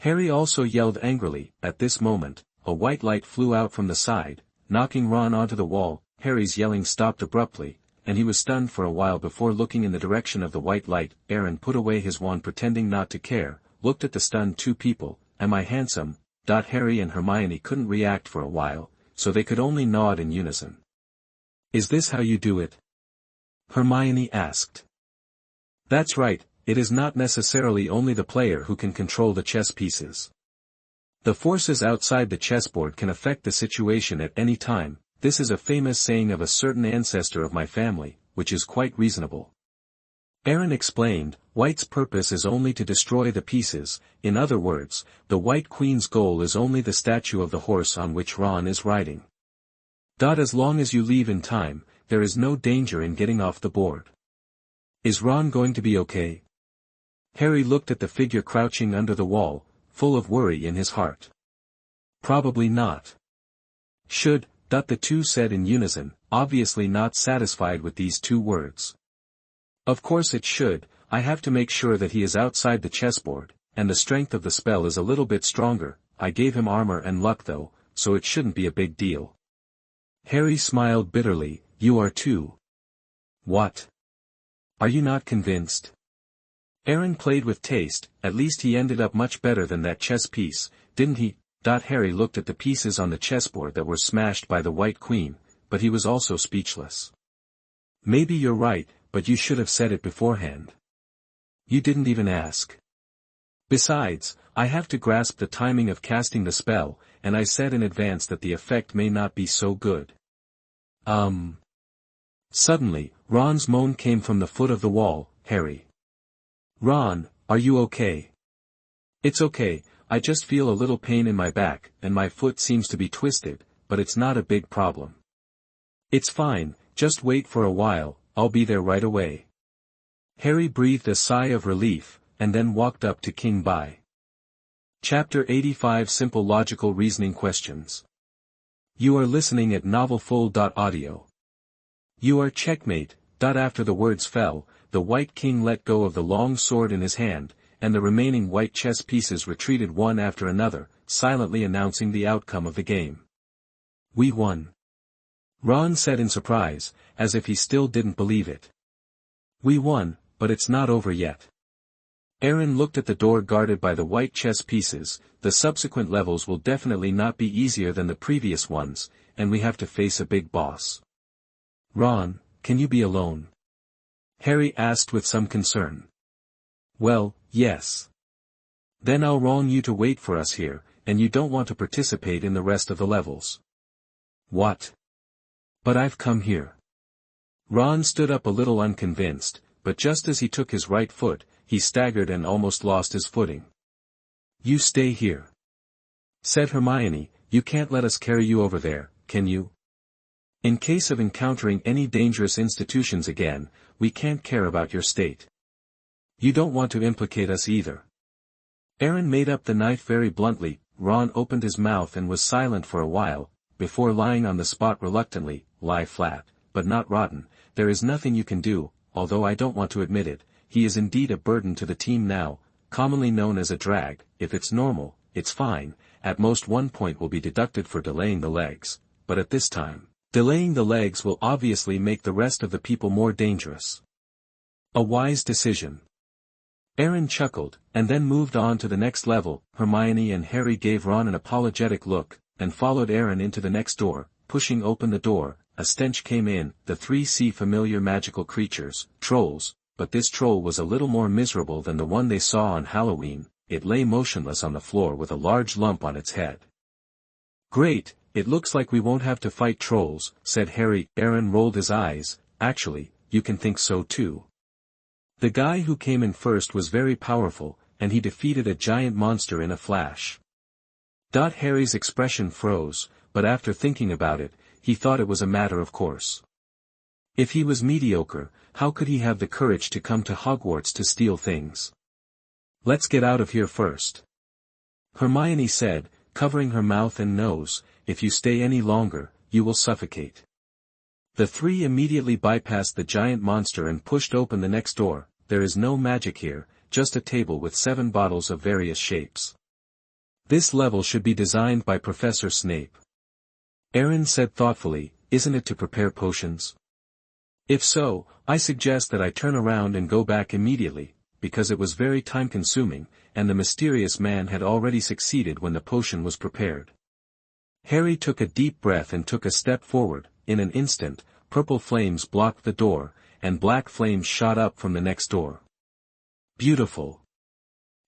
Harry also yelled angrily. At this moment, a white light flew out from the side, knocking Ron onto the wall. Harry's yelling stopped abruptly, and he was stunned for a while before looking in the direction of the white light. Aaron put away his wand pretending not to care, looked at the stunned two people. Am I handsome? Harry and Hermione couldn't react for a while, so they could only nod in unison. Is this how you do it? Hermione asked. That's right, it is not necessarily only the player who can control the chess pieces. The forces outside the chessboard can affect the situation at any time. This is a famous saying of a certain ancestor of my family, which is quite reasonable. Aaron explained. White's purpose is only to destroy the pieces. In other words, the White Queen's goal is only the statue of the horse on which Ron is riding. As long as you leave in time, there is no danger in getting off the board. Is Ron going to be okay? Harry looked at the figure crouching under the wall, full of worry in his heart. Probably not. Should, the two said in unison, obviously not satisfied with these two words. Of course it should. I have to make sure that he is outside the chessboard, and the strength of the spell is a little bit stronger. I gave him armor and luck though, so it shouldn't be a big deal. Harry smiled bitterly. You are too. What? Are you not convinced? Aaron played with taste. At least he ended up much better than that chess piece, didn't he? Harry looked at the pieces on the chessboard that were smashed by the White Queen, but he was also speechless. Maybe you're right, but you should have said it beforehand. You didn't even ask. Besides, I have to grasp the timing of casting the spell, and I said in advance that the effect may not be so good. Suddenly, Ron's moan came from the foot of the wall. Harry. Ron, are you okay? It's okay, I just feel a little pain in my back, and my foot seems to be twisted, but it's not a big problem. It's fine, just wait for a while, I'll be there right away. Harry breathed a sigh of relief, and then walked up to King Bai. Chapter 85 Simple Logical Reasoning Questions. You are listening at novelfull.audio. You are checkmate. After the words fell, the White King let go of the long sword in his hand, and the remaining white chess pieces retreated one after another, silently announcing the outcome of the game. We won. Ron said in surprise, as if he still didn't believe it. We won, but it's not over yet. Aaron looked at the door guarded by the white chess pieces. The subsequent levels will definitely not be easier than the previous ones, and we have to face a big boss. Ron, can you be alone? Harry asked with some concern. Well, yes. Then I'll warn you to wait for us here, and you don't want to participate in the rest of the levels. What? But I've come here. Ron stood up a little unconvinced, but just as he took his right foot, he staggered and almost lost his footing. You stay here, said Hermione. You can't let us carry you over there, can you? In case of encountering any dangerous institutions again, we can't care about your state. You don't want to implicate us either. Aaron made up the knife very bluntly. Ron opened his mouth and was silent for a while, before lying on the spot reluctantly. Lie flat, but not rotten. There is nothing you can do, although I don't want to admit it. He is indeed a burden to the team now, commonly known as a drag. If it's normal, it's fine. At most 1 point will be deducted for delaying the legs, but at this time, delaying the legs will obviously make the rest of the people more dangerous. A wise decision. Aaron chuckled, and then moved on to the next level. Hermione and Harry gave Ron an apologetic look, and followed Aaron into the next door. Pushing open the door, a stench came in. The three see familiar magical creatures, trolls, but this troll was a little more miserable than the one they saw on Halloween. It lay motionless on the floor with a large lump on its head. Great, it looks like we won't have to fight trolls, said Harry. Aaron rolled his eyes. Actually, you can think so too. The guy who came in first was very powerful, and he defeated a giant monster in a flash. Harry's expression froze, but after thinking about it, he thought it was a matter of course. If he was mediocre, how could he have the courage to come to Hogwarts to steal things? Let's get out of here first, Hermione said, covering her mouth and nose. If you stay any longer, you will suffocate. The three immediately bypassed the giant monster and pushed open the next door. There is no magic here, just a table with 7 bottles of various shapes. This level should be designed by Professor Snape. Aaron said thoughtfully, isn't it to prepare potions? If so, I suggest that I turn around and go back immediately, because it was very time-consuming, and the mysterious man had already succeeded when the potion was prepared. Harry took a deep breath and took a step forward. In an instant, purple flames blocked the door, and black flames shot up from the next door. Beautiful.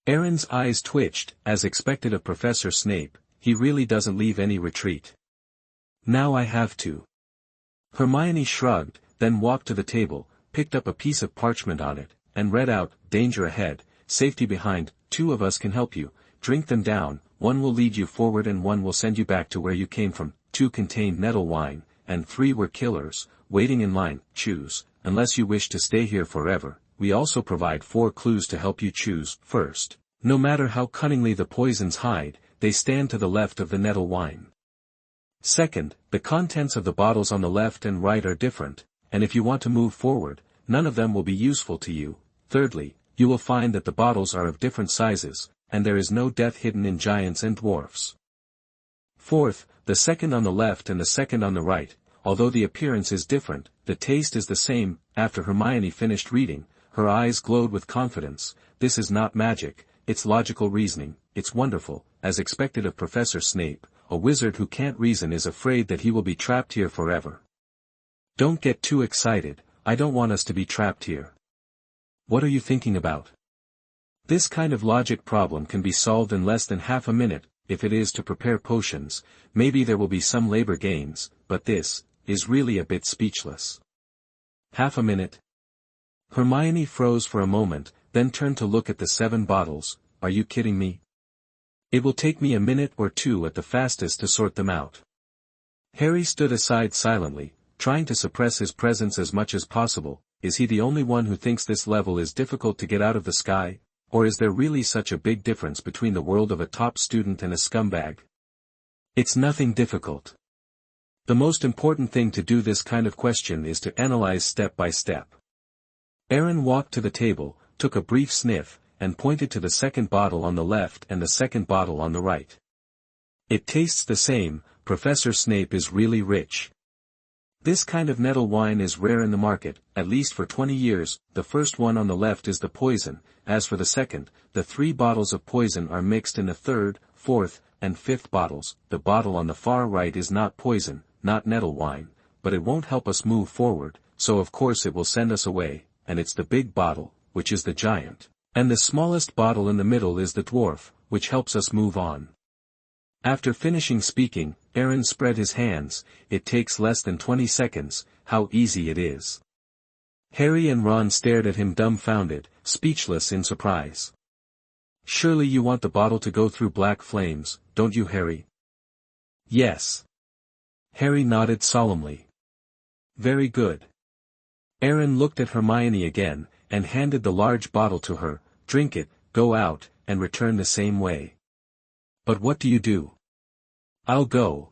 Aaron's eyes twitched. As expected of Professor Snape, he really doesn't leave any retreat. Now I have to. Hermione shrugged, then walked to the table, picked up a piece of parchment on it, and read out, danger ahead, safety behind. 2 of us can help you. Drink them down. 1 will lead you forward and 1 will send you back to where you came from. 2 contained nettle wine, and 3 were killers, waiting in line. Choose, unless you wish to stay here forever. We also provide 4 clues to help you choose. First, no matter how cunningly the poisons hide, they stand to the left of the nettle wine. Second, the contents of the bottles on the left and right are different, and if you want to move forward, none of them will be useful to you. Thirdly, you will find that the bottles are of different sizes, and there is no death hidden in giants and dwarfs. Fourth, the second on the left and the second on the right, although the appearance is different, the taste is the same. After Hermione finished reading, her eyes glowed with confidence. This is not magic, it's logical reasoning. It's wonderful. As expected of Professor Snape, a wizard who can't reason is afraid that he will be trapped here forever. Don't get too excited, I don't want us to be trapped here. What are you thinking about? This kind of logic problem can be solved in less than half a minute. If it is to prepare potions, maybe there will be some labor gains, but this is really a bit speechless. Half a minute? Hermione froze for a moment, then turned to look at the 7 bottles. Are you kidding me? It will take me a minute or 2 at the fastest to sort them out. Harry stood aside silently, trying to suppress his presence as much as possible. Is he the only one who thinks this level is difficult to get out of the sky? Or is there really such a big difference between the world of a top student and a scumbag? It's nothing difficult. The most important thing to do this kind of question is to analyze step by step. Aaron walked to the table, took a brief sniff, and pointed to the second bottle on the left and the second bottle on the right. It tastes the same. Professor Snape is really rich. This kind of nettle wine is rare in the market, at least for 20 years, the first one on the left is the poison, as for the second, the 3 bottles of poison are mixed in the third, fourth, and fifth bottles. The bottle on the far right is not poison, not nettle wine, but it won't help us move forward, so of course it will send us away, and it's the big bottle, which is the giant. And the smallest bottle in the middle is the dwarf, which helps us move on. After finishing speaking, Aaron spread his hands. It takes less than 20 seconds, how easy it is. Harry and Ron stared at him dumbfounded, speechless in surprise. Surely you want the bottle to go through black flames, don't you, Harry? Yes. Harry nodded solemnly. Very good. Aaron looked at Hermione again, and handed the large bottle to her. Drink it, go out, and return the same way. But what do you do? I'll go.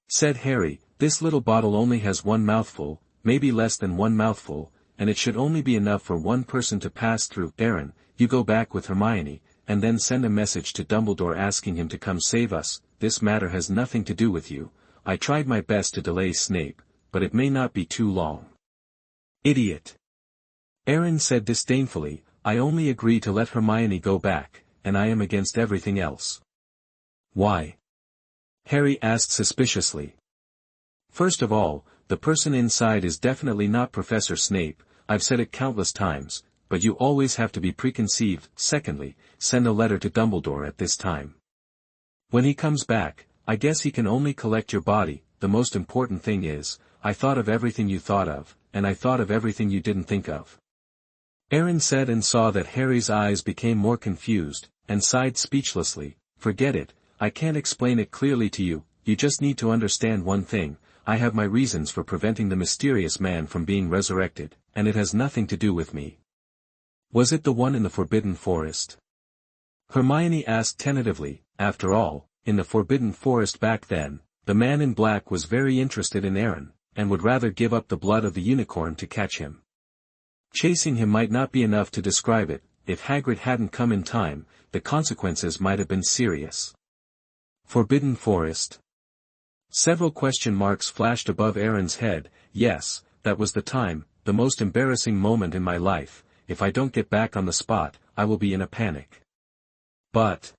Said Harry, this little bottle only has 1 mouthful, maybe less than 1 mouthful, and it should only be enough for 1 person to pass through. Aaron, you go back with Hermione, and then send a message to Dumbledore asking him to come save us. This matter has nothing to do with you. I tried my best to delay Snape, but it may not be too long. Idiot. Aaron said disdainfully, I only agree to let Hermione go back, and I am against everything else. Why? Harry asked suspiciously. First of all, the person inside is definitely not Professor Snape, I've said it countless times, but you always have to be preconceived. Secondly, send a letter to Dumbledore at this time. When he comes back, I guess he can only collect your body. The most important thing is, I thought of everything you thought of, and I thought of everything you didn't think of. Aaron said and saw that Harry's eyes became more confused, and sighed speechlessly. Forget it, I can't explain it clearly to you, you just need to understand one thing, I have my reasons for preventing the mysterious man from being resurrected, and it has nothing to do with me. Was it the one in the Forbidden Forest? Hermione asked tentatively. After all, in the Forbidden Forest back then, the man in black was very interested in Aaron, and would rather give up the blood of the unicorn to catch him. Chasing him might not be enough to describe it. If Hagrid hadn't come in time, the consequences might have been serious. Forbidden Forest. Several question marks flashed above Aaron's head. Yes, that was the time, the most embarrassing moment in my life. If I don't get back on the spot, I will be in a panic. But...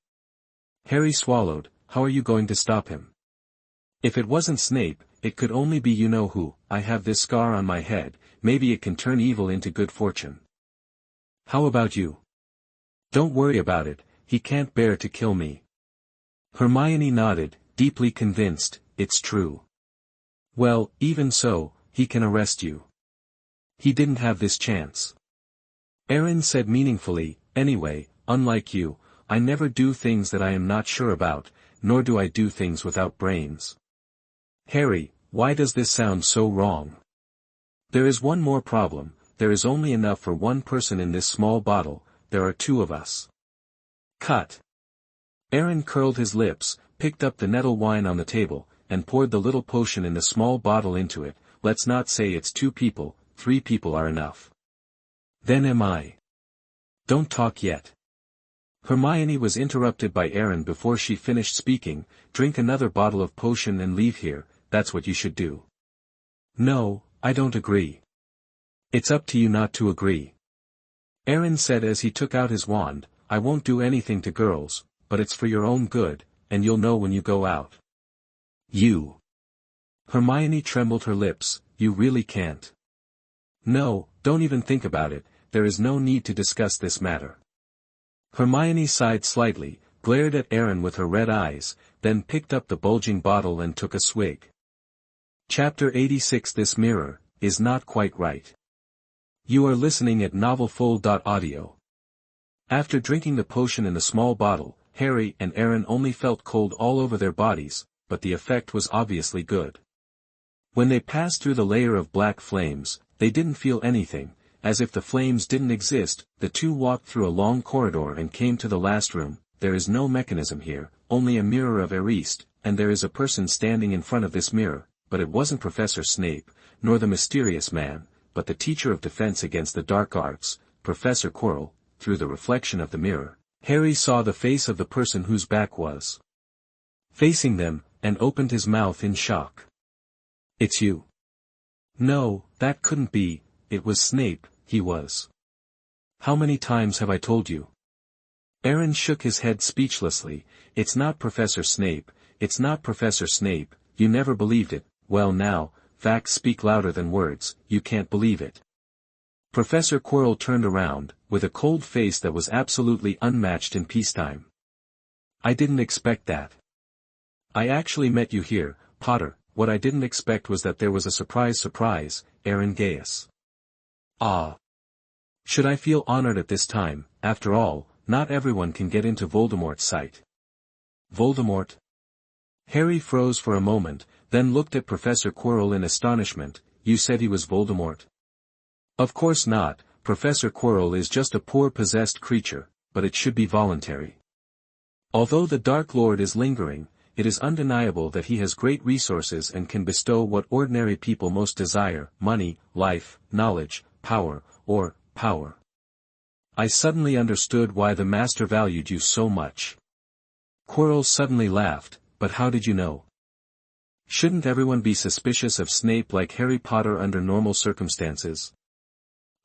Harry swallowed. How are you going to stop him? If it wasn't Snape, it could only be you-know-who. I have this scar on my head, maybe it can turn evil into good fortune. How about you? Don't worry about it, he can't bear to kill me. Hermione nodded, deeply convinced. It's true. Well, even so, he can arrest you. He didn't have this chance. Aaron said meaningfully, anyway, unlike you, I never do things that I am not sure about, nor do I do things without brains. Harry, why does this sound so wrong? There is one more problem, there is only enough for 1 person in this small bottle, there are 2 of us. Cut. Aaron curled his lips, picked up the nettle wine on the table, and poured the little potion in the small bottle into it. Let's not say it's 2 people, 3 people are enough. Then am I. Don't talk yet. Hermione was interrupted by Aaron before she finished speaking. Drink another bottle of potion and leave here, that's what you should do. No, I don't agree. It's up to you not to agree. Aaron said as he took out his wand, I won't do anything to girls, but it's for your own good, and you'll know when you go out. You. Hermione trembled her lips, you really can't. No, don't even think about it, there is no need to discuss this matter. Hermione sighed slightly, glared at Aaron with her red eyes, then picked up the bulging bottle and took a swig. Chapter 86. This mirror is not quite right. You are listening at novelfull.audio. After drinking the potion in the small bottle, Harry and Aaron only felt cold all over their bodies, but the effect was obviously good. When they passed through the layer of black flames, they didn't feel anything, as if the flames didn't exist. The 2 walked through a long corridor and came to the last room. There is no mechanism here, only a mirror of Ariste, and there is a person standing in front of this mirror, but it wasn't Professor Snape, nor the mysterious man, but the teacher of defense against the dark arts, Professor Quirrell. Through the reflection of the mirror, Harry saw the face of the person whose back was facing them, and opened his mouth in shock. It's you. No, that couldn't be, it was Snape, he was. How many times have I told you? Aaron shook his head speechlessly. It's not Professor Snape, it's not Professor Snape, you never believed it. Well now, facts speak louder than words, you can't believe it. Professor Quirrell turned around, with a cold face that was absolutely unmatched in peacetime. I didn't expect that. I actually met you here, Potter. What I didn't expect was that there was a surprise, Aaron Gaius. Ah. Should I feel honored at this time? After all, not everyone can get into Voldemort's sight. Voldemort? Harry froze for a moment, then looked at Professor Quirrell in astonishment. You said he was Voldemort? Of course not, Professor Quirrell is just a poor possessed creature, but it should be voluntary. Although the Dark Lord is lingering, it is undeniable that he has great resources and can bestow what ordinary people most desire: money, life, knowledge, power, or power. I suddenly understood why the Master valued you so much. Quirrell suddenly laughed. But how did you know? Shouldn't everyone be suspicious of Snape like Harry Potter under normal circumstances?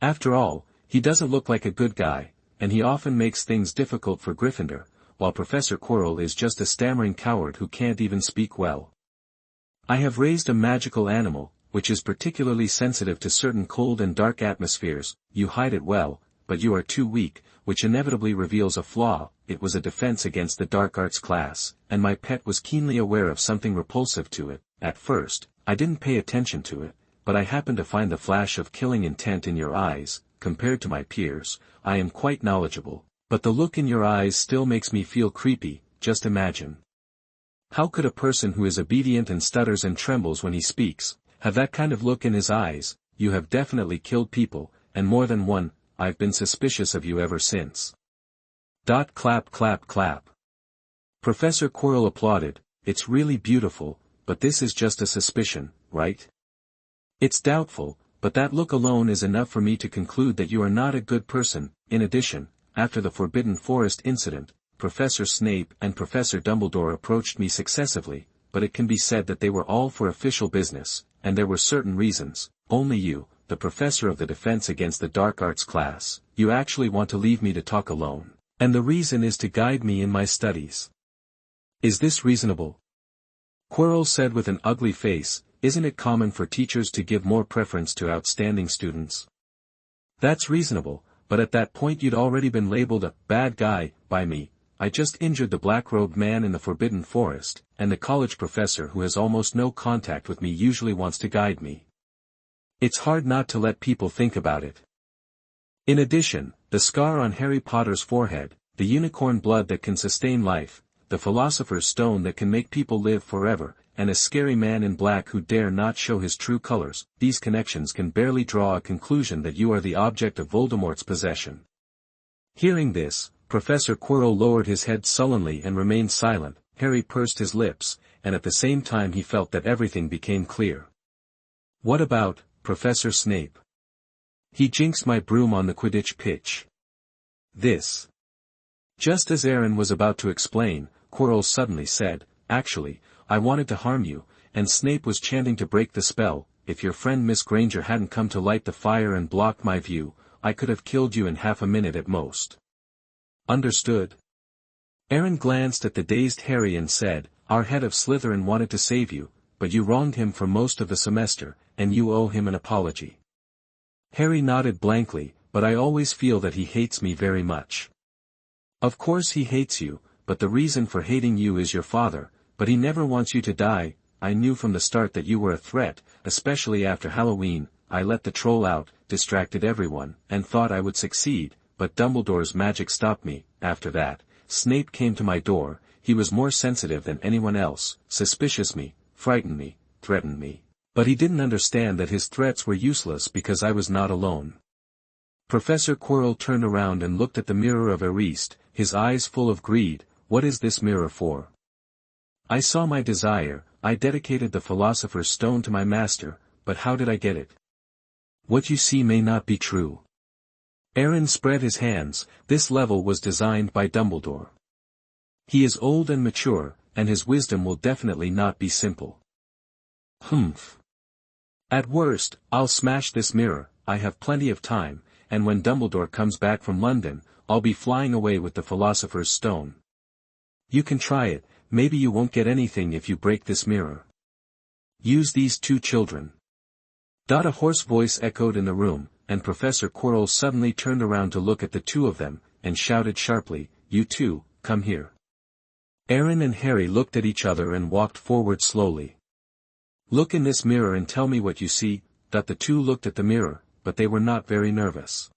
After all, he doesn't look like a good guy, and he often makes things difficult for Gryffindor, while Professor Quirrell is just a stammering coward who can't even speak well. I have raised a magical animal, which is particularly sensitive to certain cold and dark atmospheres. You hide it well, but you are too weak, which inevitably reveals a flaw. It was a defense against the dark arts class, and my pet was keenly aware of something repulsive to it. At first, I didn't pay attention to it, but I happened to find the flash of killing intent in your eyes. Compared to my peers, I am quite knowledgeable, but the look in your eyes still makes me feel creepy. Just imagine. How could a person who is obedient and stutters and trembles when he speaks, have that kind of look in his eyes? You have definitely killed people, and more than one. I've been suspicious of you ever since. Clap clap clap. Professor Quirrell applauded. It's really beautiful, but this is just a suspicion, right? It's doubtful, but that look alone is enough for me to conclude that you are not a good person. In addition, after the Forbidden Forest incident, Professor Snape and Professor Dumbledore approached me successively, but it can be said that they were all for official business, and there were certain reasons. Only you, the professor of the Defense Against the Dark Arts class, you actually want to leave me to talk alone, and the reason is to guide me in my studies. Is this reasonable? Quirrell said with an ugly face. Isn't it common for teachers to give more preference to outstanding students? That's reasonable, but at that point you'd already been labeled a bad guy by me. I just injured the black-robed man in the Forbidden Forest, and the college professor who has almost no contact with me usually wants to guide me. It's hard not to let people think about it. In addition, the scar on Harry Potter's forehead, the unicorn blood that can sustain life, the Philosopher's Stone that can make people live forever, and a scary man in black who dare not show his true colors, these connections can barely draw a conclusion that you are the object of Voldemort's possession. Hearing this, Professor Quirrell lowered his head sullenly and remained silent. Harry pursed his lips, and at the same time he felt that everything became clear. What about Professor Snape? He jinxed my broom on the Quidditch pitch. This. Just as Aaron was about to explain, Quirrell suddenly said, Actually, I wanted to harm you, and Snape was chanting to break the spell. If your friend Miss Granger hadn't come to light the fire and block my view, I could have killed you in half a minute at most. Understood? Aaron glanced at the dazed Harry and said, Our head of Slytherin wanted to save you, but you wronged him for most of the semester, and you owe him an apology. Harry nodded blankly, but I always feel that he hates me very much. Of course he hates you, but the reason for hating you is your father, but he never wants you to die. I knew from the start that you were a threat, especially after Halloween. I let the troll out, distracted everyone, and thought I would succeed, but Dumbledore's magic stopped me. After that, Snape came to my door. He was more sensitive than anyone else, suspicious me, frightened me, threatened me. But he didn't understand that his threats were useless because I was not alone. Professor Quirrell turned around and looked at the mirror of Eriste, his eyes full of greed. What is this mirror for? I saw my desire. I dedicated the Philosopher's Stone to my master, but how did I get it? What you see may not be true. Aaron spread his hands. This level was designed by Dumbledore. He is old and mature, and his wisdom will definitely not be simple. Humph. At worst, I'll smash this mirror, I have plenty of time, and when Dumbledore comes back from London, I'll be flying away with the Philosopher's Stone. You can try it, maybe you won't get anything if you break this mirror. Use these two children. A hoarse voice echoed in the room, and Professor Quirrell suddenly turned around to look at the two of them, and shouted sharply, "You two, come here." Aaron and Harry looked at each other and walked forward slowly. "Look in this mirror and tell me what you see." The two looked at the mirror, but they were not very nervous.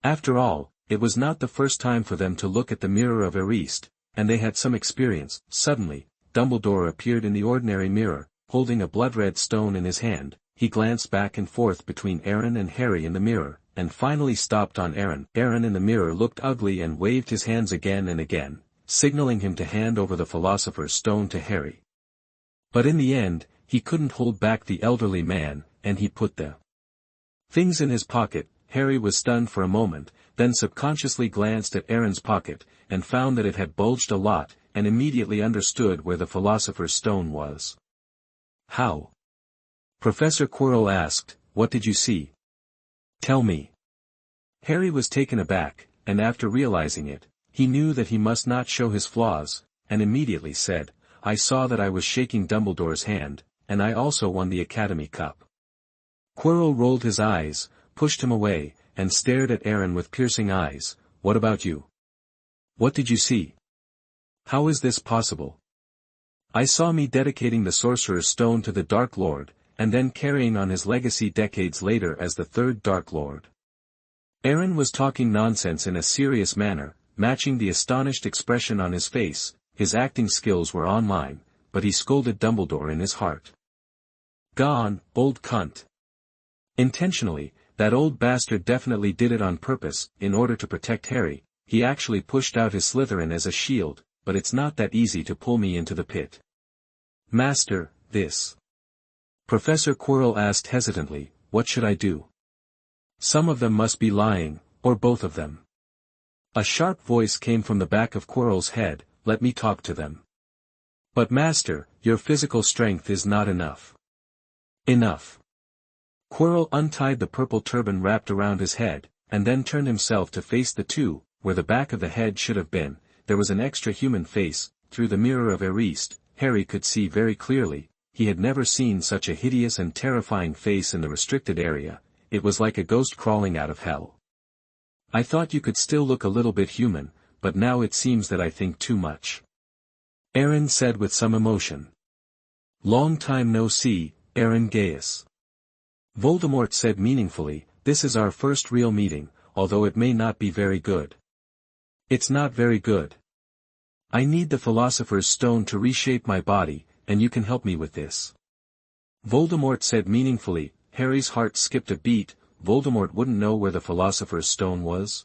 After all, it was not the first time for them to look at the mirror of Erist, and they had some experience. Suddenly, Dumbledore appeared in the ordinary mirror, holding a blood-red stone in his hand. He glanced back and forth between Aaron and Harry in the mirror, and finally stopped on Aaron. Aaron in the mirror looked ugly and waved his hands again and again, signaling him to hand over the Philosopher's Stone to Harry. But in the end, he couldn't hold back the elderly man, and he put the things in his pocket. Harry was stunned for a moment, then subconsciously glanced at Aaron's pocket, and found that it had bulged a lot, and immediately understood where the Philosopher's Stone was. "How?" Professor Quirrell asked, "What did you see? Tell me." Harry was taken aback, and after realizing it, he knew that he must not show his flaws, and immediately said, "I saw that I was shaking Dumbledore's hand, and I also won the Academy Cup." Quirrell rolled his eyes, pushed him away, and stared at Aaron with piercing eyes. "What about you? What did you see? How is this possible?" "I saw me dedicating the Sorcerer's Stone to the Dark Lord, and then carrying on his legacy decades later as the third Dark Lord." Aaron was talking nonsense in a serious manner, matching the astonished expression on his face. His acting skills were online, but he scolded Dumbledore in his heart. "Gone, old cunt." Intentionally, that old bastard definitely did it on purpose. In order to protect Harry, he actually pushed out his Slytherin as a shield, but it's not that easy to pull me into the pit. "Master, this." Professor Quirrell asked hesitantly, "What should I do?" "Some of them must be lying, or both of them." A sharp voice came from the back of Quirrell's head, "Let me talk to them." "But Master, your physical strength is not enough." "Enough." Quirrell untied the purple turban wrapped around his head, and then turned himself to face the two. Where the back of the head should have been, there was an extra human face. Through the mirror of Erist, Harry could see very clearly. He had never seen such a hideous and terrifying face in the restricted area. It was like a ghost crawling out of hell. "I thought you could still look a little bit human, but now it seems that I think too much," Aaron said with some emotion. "Long time no see, Aaron Gaius." Voldemort said meaningfully, "This is our first real meeting, although it may not be very good." "It's not very good. I need the Philosopher's Stone to reshape my body, and you can help me with this." Voldemort said meaningfully. Harry's heart skipped a beat. Voldemort wouldn't know where the Philosopher's Stone was?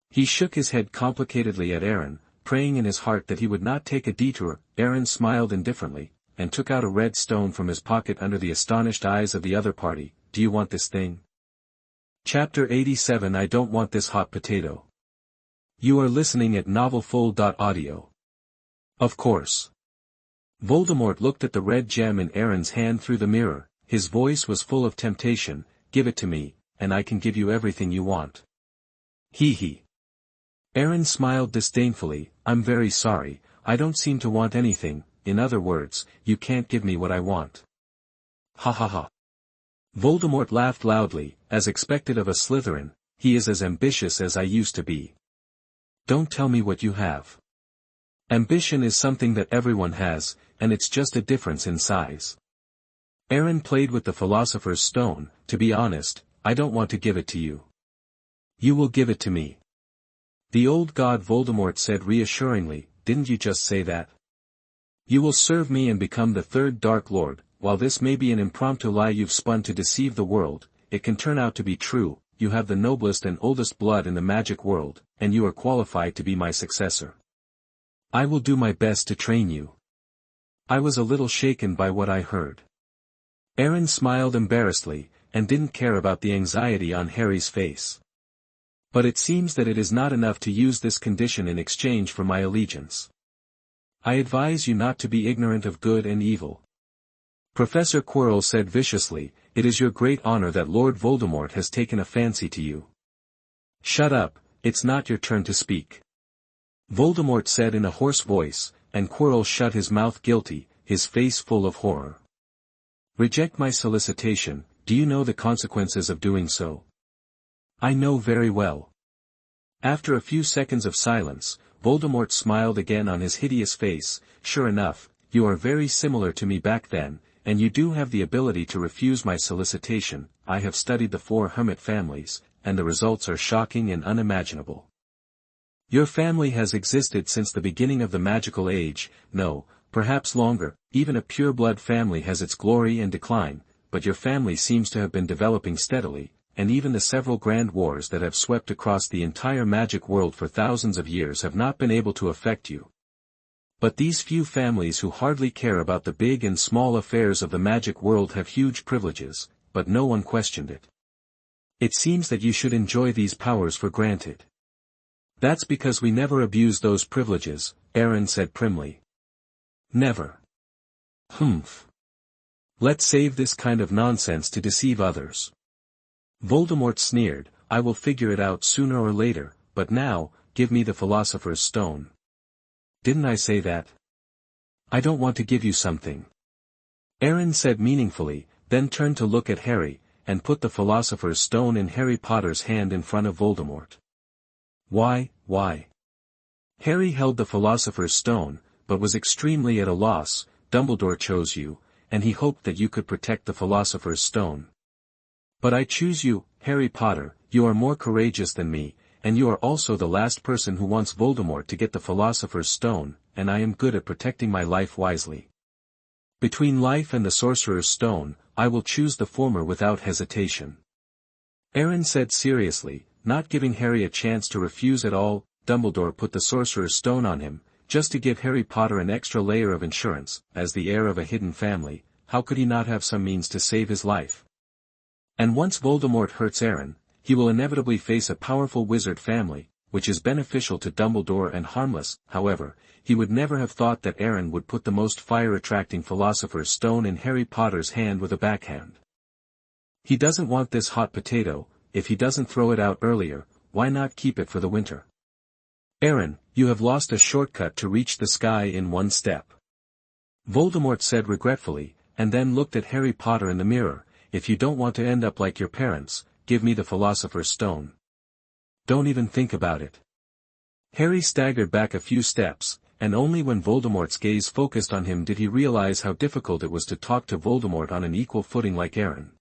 He shook his head complicatedly at Aaron, praying in his heart that he would not take a detour. Aaron smiled indifferently, and took out a red stone from his pocket under the astonished eyes of the other party. "Do you want this thing?" Chapter 87. I don't want this hot potato. You are listening at novelfull.audio. Of course. Voldemort looked at the red gem in Aaron's hand through the mirror. His voice was full of temptation. "Give it to me, and I can give you everything you want." He. Aaron smiled disdainfully. "I'm very sorry, I don't seem to want anything. In other words, you can't give me what I want." "Ha ha ha." Voldemort laughed loudly, as expected of a Slytherin. "He is as ambitious as I used to be." "Don't tell me what you have." "Ambition is something that everyone has, and it's just a difference in size." Aaron played with the Philosopher's Stone. "To be honest, I don't want to give it to you." "You will give it to me." The old god Voldemort said reassuringly, "Didn't you just say that? You will serve me and become the third Dark Lord. While this may be an impromptu lie you've spun to deceive the world, it can turn out to be true. You have the noblest and oldest blood in the magic world, and you are qualified to be my successor. I will do my best to train you." I was a little shaken by what I heard. Aaron smiled embarrassedly, and didn't care about the anxiety on Harry's face. "But it seems that it is not enough to use this condition in exchange for my allegiance. I advise you not to be ignorant of good and evil. Professor Quirrell said viciously, "It is your great honor that Lord Voldemort has taken a fancy to you." "Shut up, it's not your turn to speak," Voldemort said in a hoarse voice, and Quirrell shut his mouth guilty, his face full of horror. "Reject my solicitation, do you know the consequences of doing so?" "I know very well." After a few seconds of silence, Voldemort smiled again on his hideous face. "Sure enough, you are very similar to me back then, and you do have the ability to refuse my solicitation. I have studied the 4 hermit families, and the results are shocking and unimaginable. Your family has existed since the beginning of the magical age, no, perhaps longer, even a pure-blood family has its glory and decline, but your family seems to have been developing steadily, and even the several grand wars that have swept across the entire magic world for thousands of years have not been able to affect you. But these few families who hardly care about the big and small affairs of the magic world have huge privileges, but no one questioned it. It seems that you should enjoy these powers for granted." "That's because we never abuse those privileges," Aaron said primly. "Never." "Humph. Let's save this kind of nonsense to deceive others." Voldemort sneered, "I will figure it out sooner or later, but now, give me the Philosopher's Stone." "Didn't I say that?" "I don't want to give you something," Aaron said meaningfully, then turned to look at Harry, and put the Philosopher's Stone in Harry Potter's hand in front of Voldemort. Why? Harry held the Philosopher's Stone, but was extremely at a loss. "Dumbledore chose you, and he hoped that you could protect the Philosopher's Stone. But I choose you, Harry Potter. You are more courageous than me, and you are also the last person who wants Voldemort to get the Philosopher's Stone, and I am good at protecting my life wisely. Between life and the Sorcerer's Stone, I will choose the former without hesitation," Aaron said seriously, not giving Harry a chance to refuse at all. "Dumbledore put the Sorcerer's Stone on him, just to give Harry Potter an extra layer of insurance. As the heir of a hidden family, how could he not have some means to save his life? And once Voldemort hurts Aaron, he will inevitably face a powerful wizard family, which is beneficial to Dumbledore and harmless. However, he would never have thought that Aaron would put the most fire-attracting Philosopher's Stone in Harry Potter's hand with a backhand. He doesn't want this hot potato. If he doesn't throw it out earlier, why not keep it for the winter? Aaron, you have lost a shortcut to reach the sky in one step," Voldemort said regretfully, and then looked at Harry Potter in the mirror. "If you don't want to end up like your parents, give me the Philosopher's Stone. Don't even think about it." Harry staggered back a few steps, and only when Voldemort's gaze focused on him did he realize how difficult it was to talk to Voldemort on an equal footing like Aaron.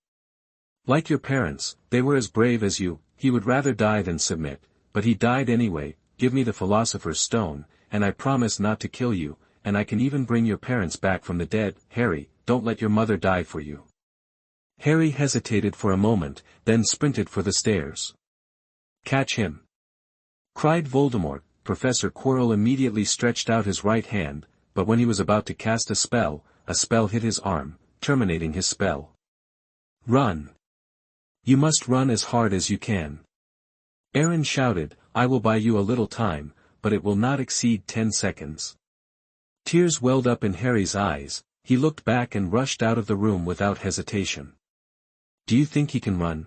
"Like your parents, they were as brave as you. He would rather die than submit, but he died anyway. Give me the Philosopher's Stone, and I promise not to kill you, and I can even bring your parents back from the dead. Harry, don't let your mother die for you." Harry hesitated for a moment, then sprinted for the stairs. "Catch him!" cried Voldemort. Professor Quirrell immediately stretched out his right hand, but when he was about to cast a spell hit his arm, terminating his spell. "Run! You must run as hard as you can!" Aaron shouted. "I will buy you a little time, but it will not exceed 10 seconds. Tears welled up in Harry's eyes. He looked back and rushed out of the room without hesitation. "Do you think he can run?"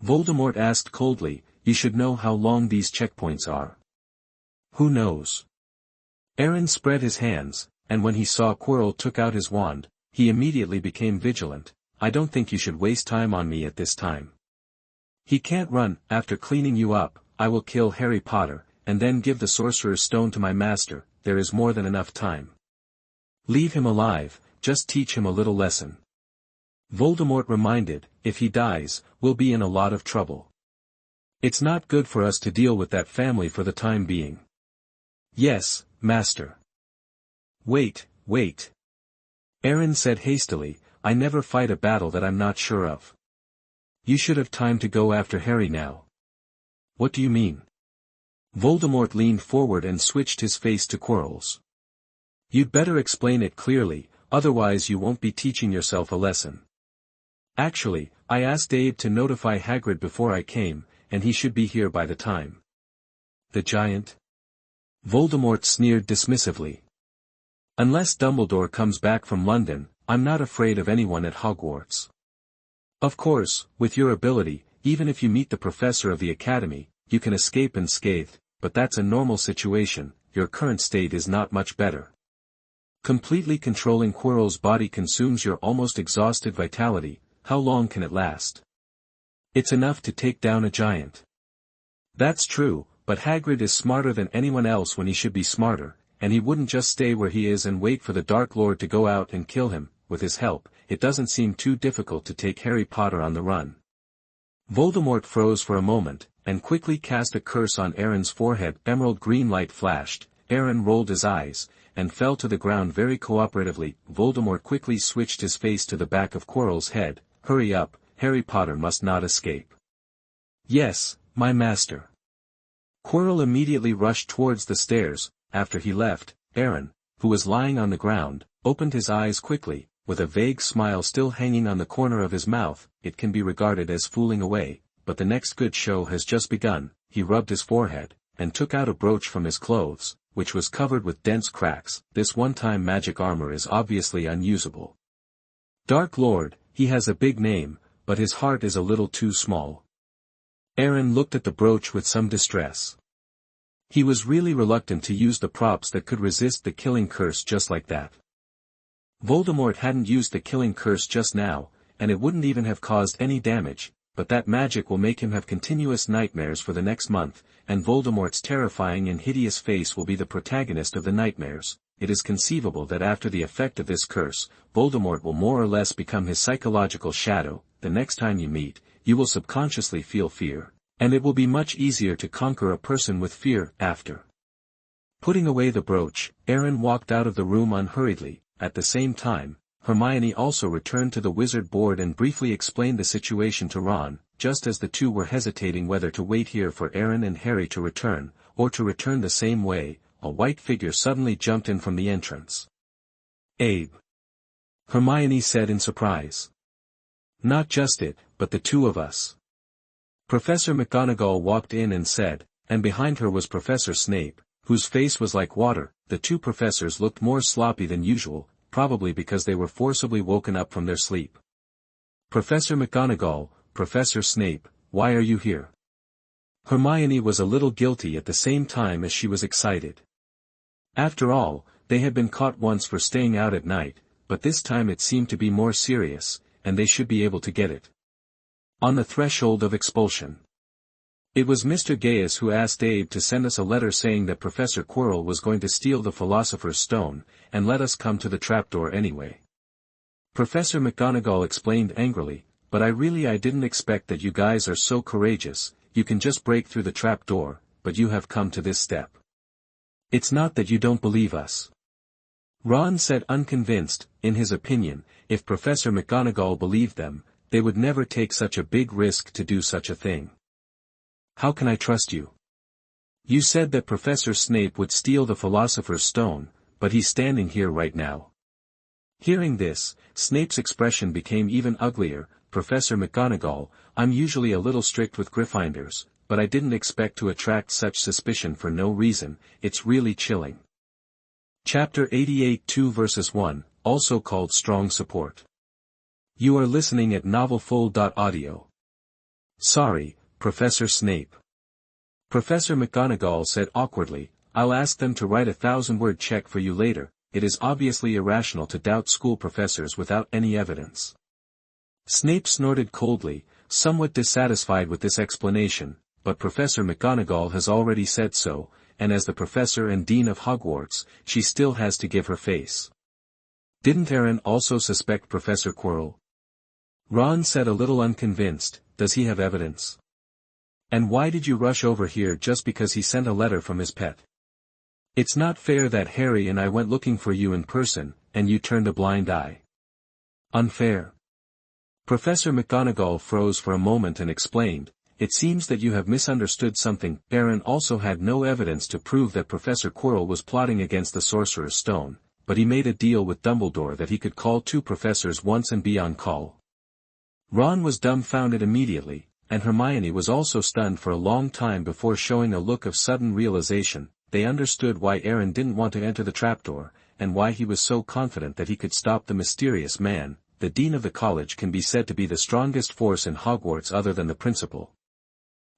Voldemort asked coldly. "You should know how long these checkpoints are." "Who knows?" Aaron spread his hands, and when he saw Quirrell took out his wand, he immediately became vigilant. "I don't think you should waste time on me at this time. He can't run. After cleaning you up, I will kill Harry Potter, and then give the Sorcerer's Stone to my master. There is more than enough time. Leave him alive, just teach him a little lesson." Voldemort reminded. "If he dies, we'll be in a lot of trouble. It's not good for us to deal with that family for the time being." "Yes, master." Wait. Aaron said hastily, "I never fight a battle that I'm not sure of. You should have time to go after Harry now." "What do you mean?" Voldemort leaned forward and switched his face to Quirrell's. "You'd better explain it clearly, otherwise you won't be teaching yourself a lesson." "Actually, I asked Abe to notify Hagrid before I came, and he should be here by the time." "The giant?" Voldemort sneered dismissively. "Unless Dumbledore comes back from London, I'm not afraid of anyone at Hogwarts. Of course, with your ability, even if you meet the professor of the academy, you can escape unscathed, but that's a normal situation. Your current state is not much better. Completely controlling Quirrell's body consumes your almost exhausted vitality. How long can it last? It's enough to take down a giant. That's true, but Hagrid is smarter than anyone else when he should be smarter, and he wouldn't just stay where he is and wait for the Dark Lord to go out and kill him. With his help, it doesn't seem too difficult to take Harry Potter on the run. Voldemort froze for a moment, and quickly cast a curse on Aaron's forehead. Emerald green light flashed. Aaron rolled his eyes, and fell to the ground very cooperatively. Voldemort quickly switched his face to the back of Quirrell's head. Hurry up, Harry Potter must not escape. Yes, my master. Quirrell immediately rushed towards the stairs. After he left, Aaron, who was lying on the ground, opened his eyes quickly, with a vague smile still hanging on the corner of his mouth. It can be regarded as fooling away, but the next good show has just begun. He rubbed his forehead, and took out a brooch from his clothes, which was covered with dense cracks. This one-time magic armor is obviously unusable. Dark Lord, he has a big name, but his heart is a little too small. Aaron looked at the brooch with some distress. He was really reluctant to use the props that could resist the killing curse just like that. Voldemort hadn't used the killing curse just now, and it wouldn't even have caused any damage, but that magic will make him have continuous nightmares for the next month, and Voldemort's terrifying and hideous face will be the protagonist of the nightmares. It is conceivable that after the effect of this curse, Voldemort will more or less become his psychological shadow. The next time you meet, you will subconsciously feel fear, and it will be much easier to conquer a person with fear. After putting away the brooch, Aaron walked out of the room unhurriedly. At the same time, Hermione also returned to the wizard board and briefly explained the situation to Ron. Just as the two were hesitating whether to wait here for Aaron and Harry to return, or to return the same way, a white figure suddenly jumped in from the entrance. Abe! Hermione said in surprise. Not just it, but the two of us. Professor McGonagall walked in and said, and behind her was Professor Snape, whose face was like water. The two professors looked more sloppy than usual, probably because they were forcibly woken up from their sleep. Professor McGonagall, Professor Snape, why are you here? Hermione was a little guilty at the same time as she was excited. After all, they had been caught once for staying out at night, but this time it seemed to be more serious, and they should be able to get it on the threshold of expulsion. It was Mr. Gaius who asked Abe to send us a letter saying that Professor Quirrell was going to steal the Philosopher's Stone, and let us come to the trapdoor anyway. Professor McGonagall explained angrily, but I didn't expect that you guys are so courageous. You can just break through the trapdoor, but you have come to this step. It's not that you don't believe us. Ron said unconvinced. In his opinion, if Professor McGonagall believed them, they would never take such a big risk to do such a thing. How can I trust you? You said that Professor Snape would steal the Philosopher's Stone, but he's standing here right now. Hearing this, Snape's expression became even uglier. Professor McGonagall, I'm usually a little strict with Gryffindors, but I didn't expect to attract such suspicion for no reason. It's really chilling. Chapter 88 2 verses 1, also called Strong Support. You are listening at novelfull.audio. Sorry, Professor Snape. Professor McGonagall said awkwardly, I'll ask them to write a 1,000-word check for you later. It is obviously irrational to doubt school professors without any evidence. Snape snorted coldly, somewhat dissatisfied with this explanation, but Professor McGonagall has already said so, and as the professor and dean of Hogwarts, she still has to give her face. Didn't Aaron also suspect Professor Quirrell? Ron said a little unconvinced, does he have evidence? And why did you rush over here just because he sent a letter from his pet? It's not fair that Harry and I went looking for you in person, and you turned a blind eye. Unfair. Professor McGonagall froze for a moment and explained, it seems that you have misunderstood something. Aaron also had no evidence to prove that Professor Quirrell was plotting against the Sorcerer's Stone, but he made a deal with Dumbledore that he could call two professors once and be on call. Ron was dumbfounded immediately, and Hermione was also stunned for a long time before showing a look of sudden realization. They understood why Aaron didn't want to enter the trapdoor, and why he was so confident that he could stop the mysterious man. The dean of the college can be said to be the strongest force in Hogwarts other than the principal.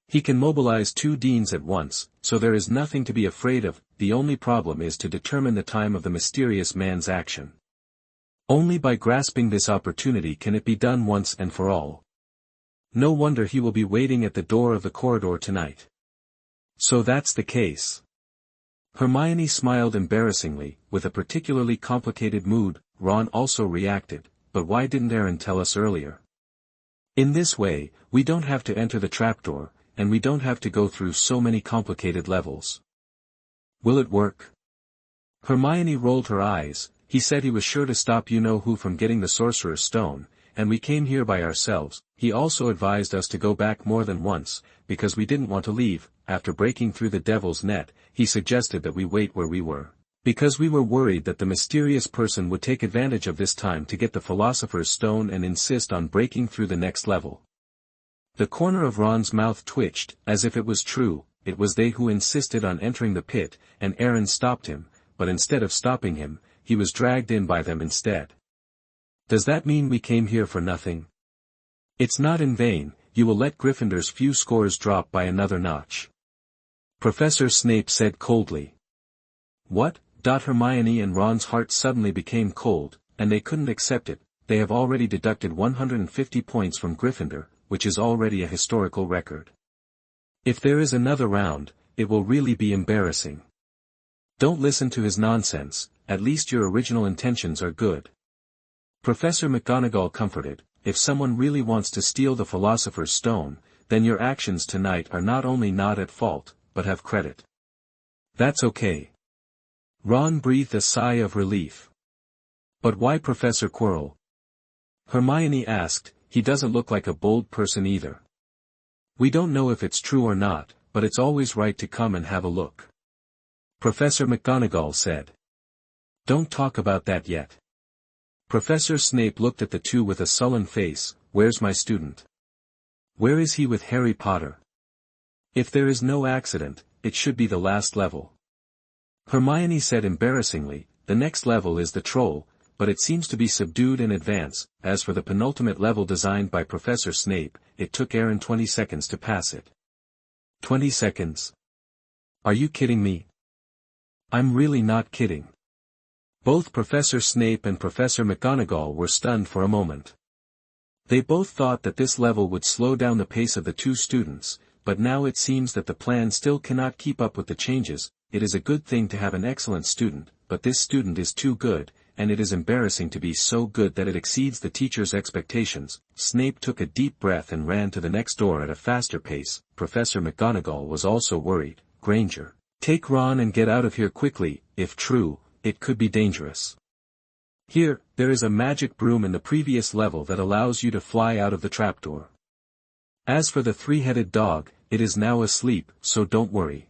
He can mobilize 2 deans at once, so there is nothing to be afraid of. The only problem is to determine the time of the mysterious man's action. Only by grasping this opportunity can it be done once and for all. No wonder he will be waiting at the door of the corridor tonight. So that's the case. Hermione smiled embarrassingly, with a particularly complicated mood. Ron also reacted, but why didn't Aaron tell us earlier? In this way, we don't have to enter the trapdoor, and we don't have to go through so many complicated levels. Will it work? Hermione rolled her eyes. He said he was sure to stop you-know-who from getting the Sorcerer's Stone, and we came here by ourselves. He also advised us to go back more than once, because we didn't want to leave. After breaking through the devil's net, he suggested that we wait where we were, because we were worried that the mysterious person would take advantage of this time to get the Philosopher's Stone and insist on breaking through the next level. The corner of Ron's mouth twitched, as if it was true. It was they who insisted on entering the pit, and Aaron stopped him, but instead of stopping him, he was dragged in by them instead. Does that mean we came here for nothing? It's not in vain. You will let Gryffindor's few scores drop by another notch. Professor Snape said coldly. What? Hermione and Ron's heart suddenly became cold, and they couldn't accept it. They have already deducted 150 points from Gryffindor, which is already a historical record. If there is another round, it will really be embarrassing. Don't listen to his nonsense. At least your original intentions are good. Professor McGonagall comforted. If someone really wants to steal the Philosopher's Stone, then your actions tonight are not only not at fault, but have credit. That's okay. Ron breathed a sigh of relief. But why Professor Quirrell? Hermione asked. He doesn't look like a bold person either. We don't know if it's true or not, but it's always right to come and have a look. Professor McGonagall said. Don't talk about that yet. Professor Snape looked at the two with a sullen face. Where's my student? Where is he with Harry Potter? If there is no accident, it should be the last level. Hermione said embarrassingly, the next level is the troll, but it seems to be subdued in advance. As for the penultimate level designed by Professor Snape, it took Aaron 20 seconds to pass it. 20 seconds? Are you kidding me? I'm really not kidding. Both Professor Snape and Professor McGonagall were stunned for a moment. They both thought that this level would slow down the pace of the two students, but now it seems that the plan still cannot keep up with the changes. It is a good thing to have an excellent student, but this student is too good, and it is embarrassing to be so good that it exceeds the teacher's expectations. Snape took a deep breath and ran to the next door at a faster pace. Professor McGonagall was also worried. Granger, take Ron and get out of here quickly. If true, it could be dangerous. Here, there is a magic broom in the previous level that allows you to fly out of the trapdoor. As for the three-headed dog, it is now asleep, so don't worry.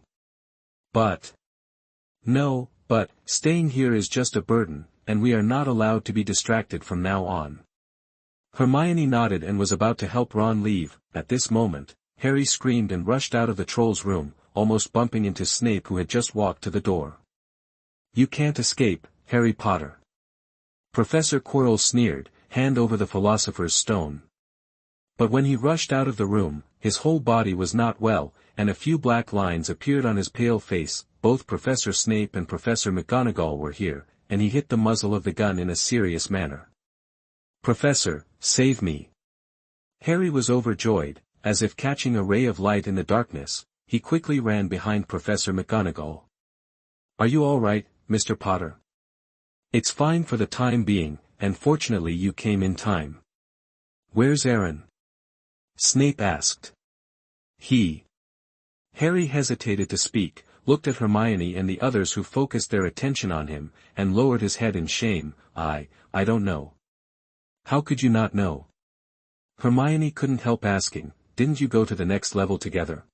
But staying here is just a burden, and we are not allowed to be distracted from now on. Hermione nodded and was about to help Ron leave. At this moment, Harry screamed and rushed out of the troll's room, almost bumping into Snape, who had just walked to the door. You can't escape, Harry Potter. Professor Quirrell sneered. Hand over the Philosopher's Stone. But when he rushed out of the room, his whole body was not well, and a few black lines appeared on his pale face. Both Professor Snape and Professor McGonagall were here, and he hit the muzzle of the gun in a serious manner. Professor, save me. Harry was overjoyed. As if catching a ray of light in the darkness, he quickly ran behind Professor McGonagall. Are you all right, Mr. Potter? It's fine for the time being, and fortunately you came in time. Where's Aaron? Snape asked. Harry hesitated to speak, looked at Hermione and the others who focused their attention on him, and lowered his head in shame. I don't know. How could you not know? Hermione couldn't help asking, didn't you go to the next level together?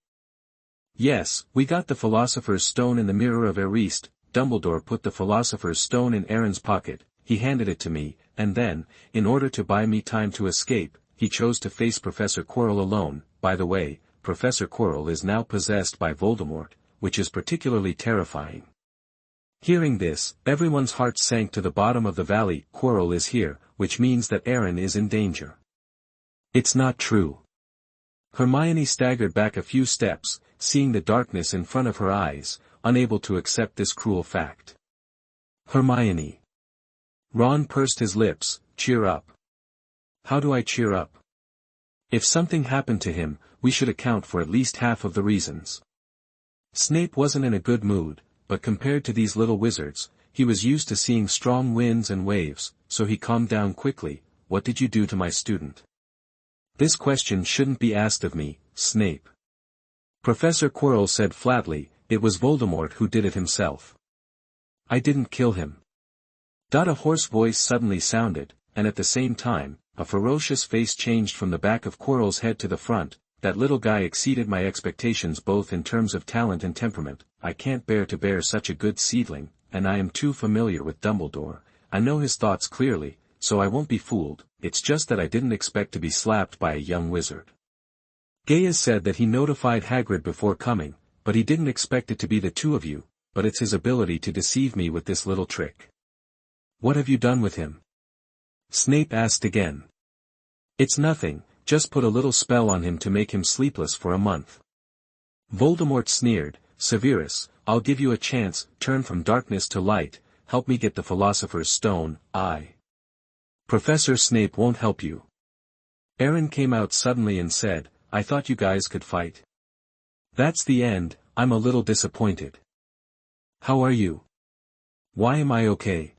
Yes, we got the Philosopher's Stone in the Mirror of Erist. Dumbledore put the Philosopher's Stone in Aaron's pocket, he handed it to me, and then, in order to buy me time to escape, he chose to face Professor Quirrell alone. By the way, Professor Quirrell is now possessed by Voldemort, which is particularly terrifying. Hearing this, everyone's heart sank to the bottom of the valley. Quirrell is here, which means that Aaron is in danger. It's not true. Hermione staggered back a few steps, seeing the darkness in front of her eyes, unable to accept this cruel fact. Hermione. Ron pursed his lips. Cheer up. How do I cheer up? If something happened to him, we should account for at least half of the reasons. Snape wasn't in a good mood, but compared to these little wizards, he was used to seeing strong winds and waves, so he calmed down quickly. What did you do to my student? This question shouldn't be asked of me, Snape. Professor Quirrell said flatly, it was Voldemort who did it himself. I didn't kill him. A hoarse voice suddenly sounded, and at the same time, a ferocious face changed from the back of Quirrell's head to the front. That little guy exceeded my expectations both in terms of talent and temperament. I can't bear to bear such a good seedling, and I am too familiar with Dumbledore. I know his thoughts clearly, so I won't be fooled. It's just that I didn't expect to be slapped by a young wizard. Gaius said that he notified Hagrid before coming, but he didn't expect it to be the two of you, but it's his ability to deceive me with this little trick. What have you done with him? Snape asked again. It's nothing. Just put a little spell on him to make him sleepless for a month. Voldemort sneered, Severus, I'll give you a chance, turn from darkness to light, help me get the Philosopher's Stone. Professor Snape won't help you. Aaron came out suddenly and said, I thought you guys could fight. That's the end. I'm a little disappointed. How are you? Why am I okay?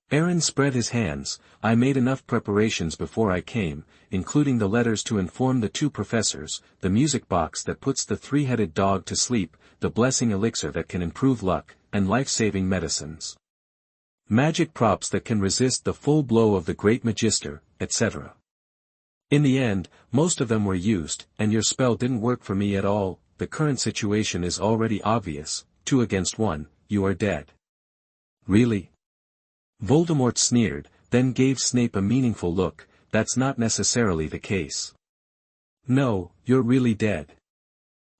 Aaron spread his hands. I made enough preparations before I came, including the letters to inform the two professors, the music box that puts the three-headed dog to sleep, the blessing elixir that can improve luck, and life-saving medicines. Magic props that can resist the full blow of the Great Magister, etc. In the end, most of them were used, and your spell didn't work for me at all. The current situation is already obvious. 2 against 1, you are dead. Really? Voldemort sneered, then gave Snape a meaningful look. That's not necessarily the case. No, you're really dead.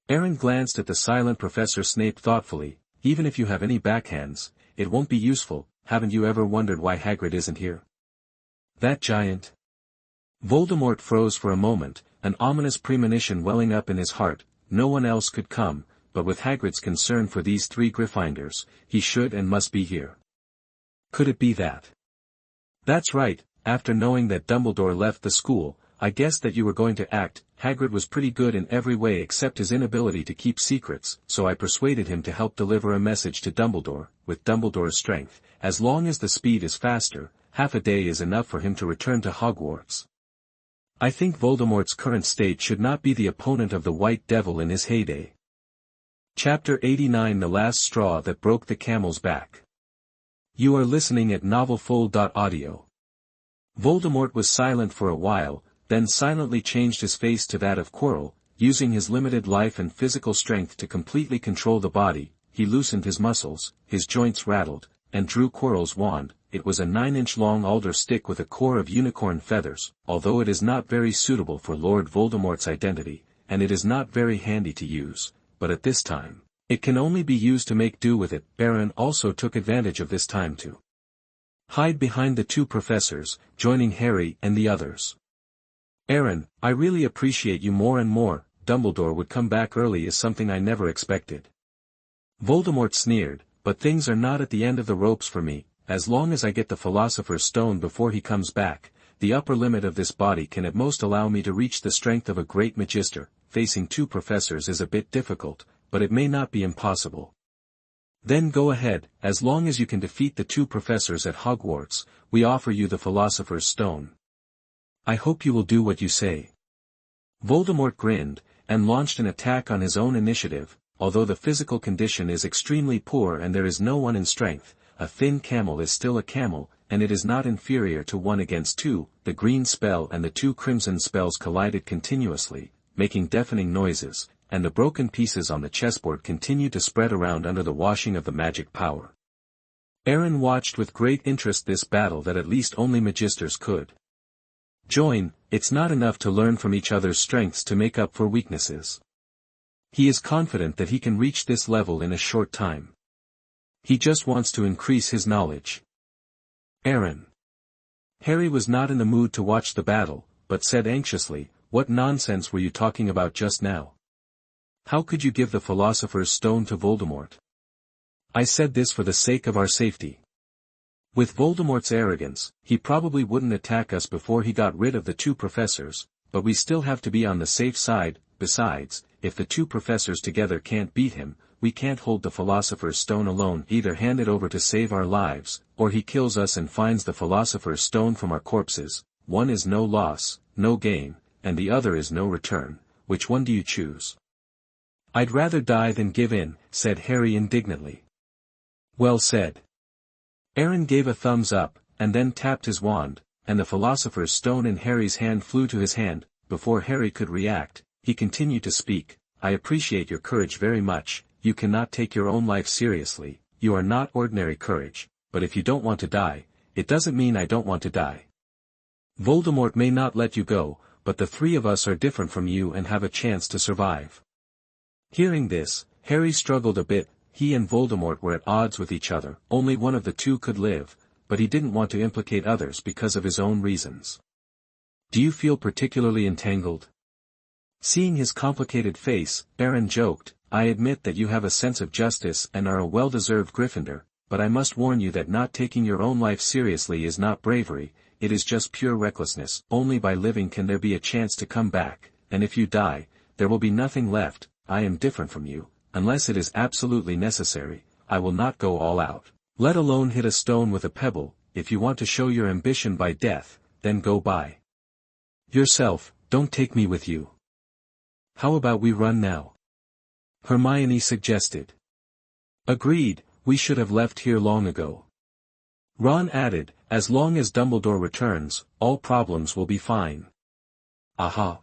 Aaron glanced at the silent Professor Snape thoughtfully. Even if you have any backhands, it won't be useful. Haven't you ever wondered why Hagrid isn't here? That giant. Voldemort froze for a moment, an ominous premonition welling up in his heart. No one else could come, but with Hagrid's concern for these 3 Gryffindors, he should and must be here. Could it be that? That's right. After knowing that Dumbledore left the school, I guessed that you were going to act. Hagrid was pretty good in every way except his inability to keep secrets, so I persuaded him to help deliver a message to Dumbledore. With Dumbledore's strength, as long as the speed is faster, half a day is enough for him to return to Hogwarts. I think Voldemort's current state should not be the opponent of the White Devil in his heyday. Chapter 89 The Last Straw That Broke the Camel's Back. You are listening at novelfull.audio. Voldemort was silent for a while, then silently changed his face to that of Quirrell. Using his limited life and physical strength to completely control the body, he loosened his muscles, his joints rattled, and drew Quirrell's wand. It was a 9-inch-long alder stick with a core of unicorn feathers. Although it is not very suitable for Lord Voldemort's identity, and it is not very handy to use, but at this time, it can only be used to make do with it. Baron also took advantage of this time to hide behind the 2 professors, joining Harry and the others. Aaron, I really appreciate you more and more. Dumbledore would come back early is something I never expected. Voldemort sneered, but things are not at the end of the ropes for me. As long as I get the Philosopher's Stone before he comes back, the upper limit of this body can at most allow me to reach the strength of a great magister. Facing 2 professors is a bit difficult, but it may not be impossible. Then go ahead. As long as you can defeat the 2 professors at Hogwarts, we offer you the Philosopher's Stone. I hope you will do what you say. Voldemort grinned, and launched an attack on his own initiative. Although the physical condition is extremely poor and there is no one in strength, a thin camel is still a camel, and it is not inferior to 1 against 2. The green spell and the 2 crimson spells collided continuously, making deafening noises, and the broken pieces on the chessboard continued to spread around under the washing of the magic power. Aaron watched with great interest this battle that at least only magisters could join. It's not enough to learn from each other's strengths to make up for weaknesses. He is confident that he can reach this level in a short time. He just wants to increase his knowledge. Aaron. Harry was not in the mood to watch the battle, but said anxiously, "What nonsense were you talking about just now? How could you give the Philosopher's Stone to Voldemort?" "I said this for the sake of our safety. With Voldemort's arrogance, he probably wouldn't attack us before he got rid of the two professors, but we still have to be on the safe side. Besides, if the two professors together can't beat him, we can't hold the Philosopher's Stone alone. Either hand it over to save our lives, or he kills us and finds the Philosopher's Stone from our corpses. One is no loss, no gain, and the other is no return. Which one do you choose?" "I'd rather die than give in," said Harry indignantly. "Well said." Aaron gave a thumbs up, and then tapped his wand, and the Philosopher's Stone in Harry's hand flew to his hand. Before Harry could react, he continued to speak. "I appreciate your courage very much. You cannot take your own life seriously. You are not ordinary courage, but if you don't want to die, it doesn't mean I don't want to die. Voldemort may not let you go, but the three of us are different from you and have a chance to survive." Hearing this, Harry struggled a bit. He and Voldemort were at odds with each other. Only one of the two could live, but he didn't want to implicate others because of his own reasons. "Do you feel particularly entangled?" Seeing his complicated face, Aaron joked, "I admit that you have a sense of justice and are a well-deserved Gryffindor, but I must warn you that not taking your own life seriously is not bravery, it is just pure recklessness. Only by living can there be a chance to come back, and if you die, there will be nothing left. I am different from you. Unless it is absolutely necessary, I will not go all out, let alone hit a stone with a pebble. If you want to show your ambition by death, then go by yourself, don't take me with you." "How about we run now?" Hermione suggested. "Agreed, we should have left here long ago." Ron added, "As long as Dumbledore returns, all problems will be fine." Aha!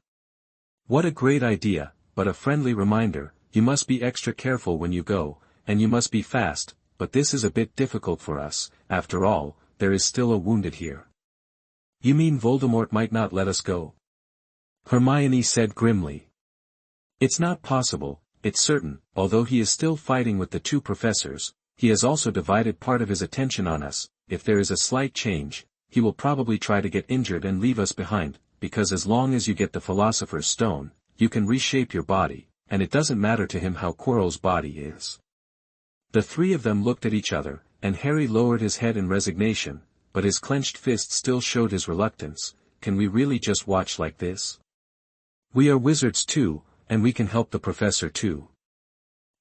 What a great idea, but a friendly reminder, you must be extra careful when you go, and you must be fast, but this is a bit difficult for us. After all, there is still a wounded here. "You mean Voldemort might not let us go?" Hermione said grimly. "It's not possible, it's certain. Although he is still fighting with the two professors, he has also divided part of his attention on us. If there is a slight change, he will probably try to get injured and leave us behind, because as long as you get the Philosopher's Stone, you can reshape your body, and it doesn't matter to him how Quirrell's body is." The three of them looked at each other, and Harry lowered his head in resignation, but his clenched fist still showed his reluctance. "Can we really just watch like this? We are wizards too, and we can help the professor too.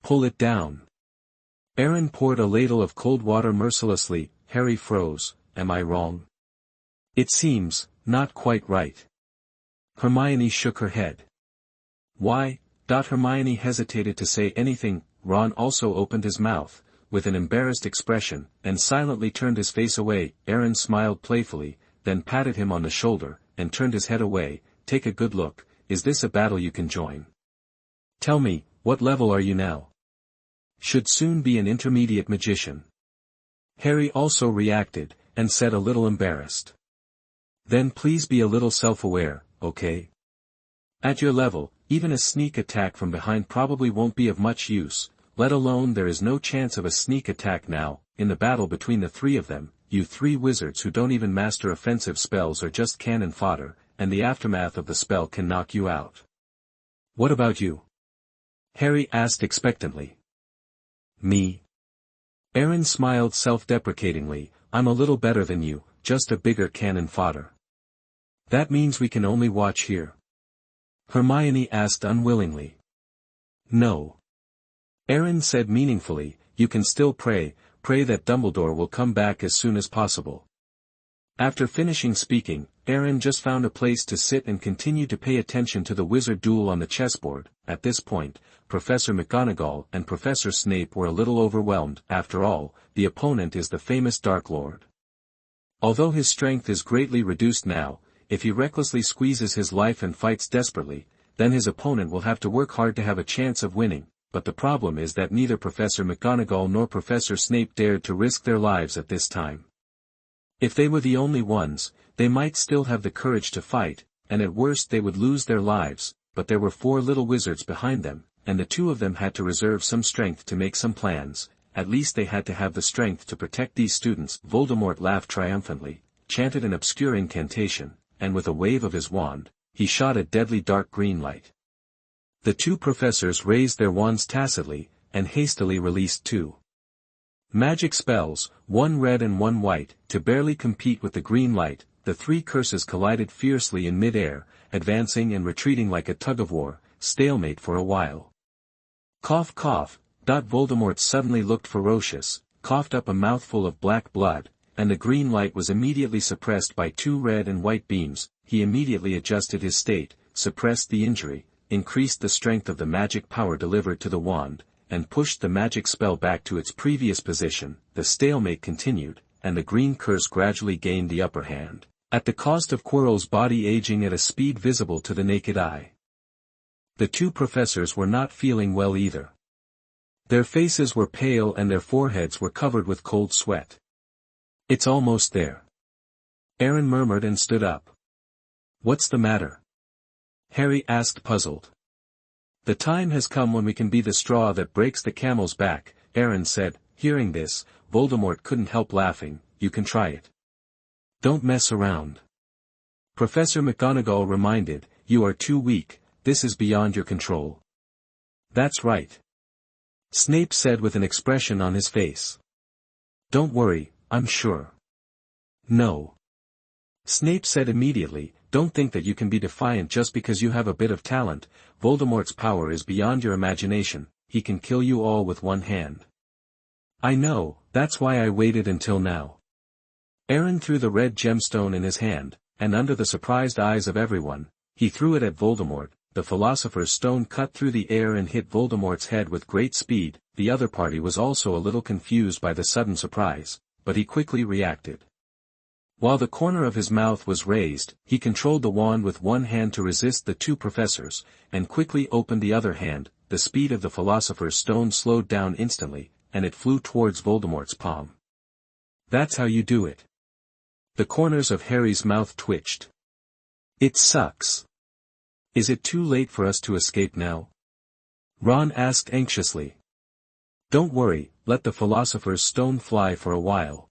Pull it down." Aaron poured a ladle of cold water mercilessly. Harry froze. "Am I wrong? It seems not quite right." Hermione shook her head. "Why?" Hermione hesitated to say anything. Ron also opened his mouth, with an embarrassed expression, and silently turned his face away. Aaron smiled playfully, then patted him on the shoulder, and turned his head away. "Take a good look. Is this a battle you can join? Tell me, what level are you now?" "Should soon be an intermediate magician." Harry also reacted, and said a little embarrassed. "Then please be a little self-aware, okay? At your level, even a sneak attack from behind probably won't be of much use, let alone there is no chance of a sneak attack now. In the battle between the three of them, you three wizards who don't even master offensive spells are just cannon fodder, and the aftermath of the spell can knock you out." "What about you?" Harry asked expectantly. "Me?" Aaron smiled self-deprecatingly. "I'm a little better than you, just a bigger cannon fodder." "That means we can only watch here?" Hermione asked unwillingly. "No." Aaron said meaningfully, "You can still pray that Dumbledore will come back as soon as possible." After finishing speaking, Aaron just found a place to sit and continued to pay attention to the wizard duel on the chessboard. At this point, Professor McGonagall and Professor Snape were a little overwhelmed. After all, the opponent is the famous Dark Lord. Although his strength is greatly reduced now, if he recklessly squeezes his life and fights desperately, then his opponent will have to work hard to have a chance of winning. But the problem is that neither Professor McGonagall nor Professor Snape dared to risk their lives at this time. If they were the only ones, they might still have the courage to fight, and at worst they would lose their lives, but there were four little wizards behind them, and the two of them had to reserve some strength to make some plans, at least they had to have the strength to protect these students. Voldemort laughed triumphantly, chanted an obscure incantation, and with a wave of his wand, he shot a deadly dark green light. The two professors raised their wands tacitly, and hastily released two magic spells, one red and one white, to barely compete with the green light. The three curses collided fiercely in mid-air, advancing and retreating like a tug-of-war, stalemate for a while. Cough cough. Voldemort suddenly looked ferocious, coughed up a mouthful of black blood, and the green light was immediately suppressed by two red and white beams. He immediately adjusted his state, suppressed the injury, increased the strength of the magic power delivered to the wand, and pushed the magic spell back to its previous position. The stalemate continued, and the green curse gradually gained the upper hand, at the cost of Quirrell's body aging at a speed visible to the naked eye. The two professors were not feeling well either. Their faces were pale and their foreheads were covered with cold sweat. "It's almost there," Aaron murmured and stood up. "What's the matter?" Harry asked, puzzled. "The time has come when we can be the straw that breaks the camel's back," Aaron said. Hearing this, Voldemort couldn't help laughing. "You can try it. Don't mess around," Professor McGonagall reminded. "You are too weak, this is beyond your control." "That's right," Snape said with an expression on his face. "Don't worry, I'm sure." "No," Snape said immediately, "don't think that you can be defiant just because you have a bit of talent. Voldemort's power is beyond your imagination, he can kill you all with one hand." "I know, that's why I waited until now." Aaron threw the red gemstone in his hand, and under the surprised eyes of everyone, he threw it at Voldemort. The Philosopher's Stone cut through the air and hit Voldemort's head with great speed. The other party was also a little confused by the sudden surprise, but he quickly reacted. While the corner of his mouth was raised, he controlled the wand with one hand to resist the two professors, and quickly opened the other hand. The speed of the Philosopher's Stone slowed down instantly, and it flew towards Voldemort's palm. "That's how you do it." The corners of Harry's mouth twitched. "It sucks. Is it too late for us to escape now?" Ron asked anxiously. "Don't worry, let the Philosopher's Stone fly for a while."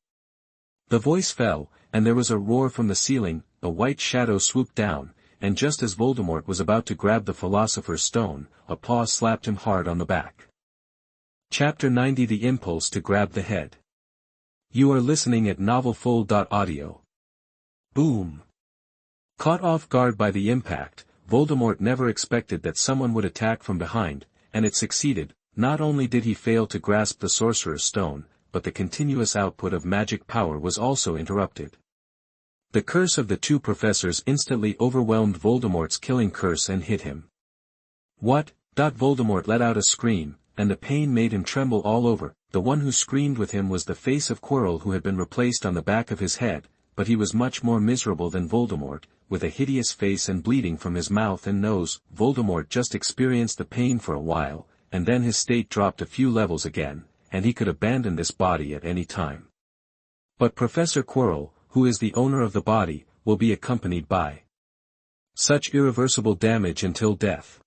The voice fell, and there was a roar from the ceiling. A white shadow swooped down, and just as Voldemort was about to grab the Philosopher's Stone, a paw slapped him hard on the back. Chapter 90: The Impulse to Grab the Head. You are listening at novelfull.audio. Boom! Caught off guard by the impact, Voldemort never expected that someone would attack from behind, and it succeeded. Not only did he fail to grasp the Sorcerer's Stone, but the continuous output of magic power was also interrupted. The curse of the two professors instantly overwhelmed Voldemort's killing curse and hit him. "What?" Voldemort let out a scream, and the pain made him tremble all over. The one who screamed with him was the face of Quirrell, who had been replaced on the back of his head, but he was much more miserable than Voldemort, with a hideous face and bleeding from his mouth and nose. Voldemort just experienced the pain for a while, and then his state dropped a few levels again, and he could abandon this body at any time. But Professor Quirrell, who is the owner of the body, will be accompanied by such irreversible damage until death.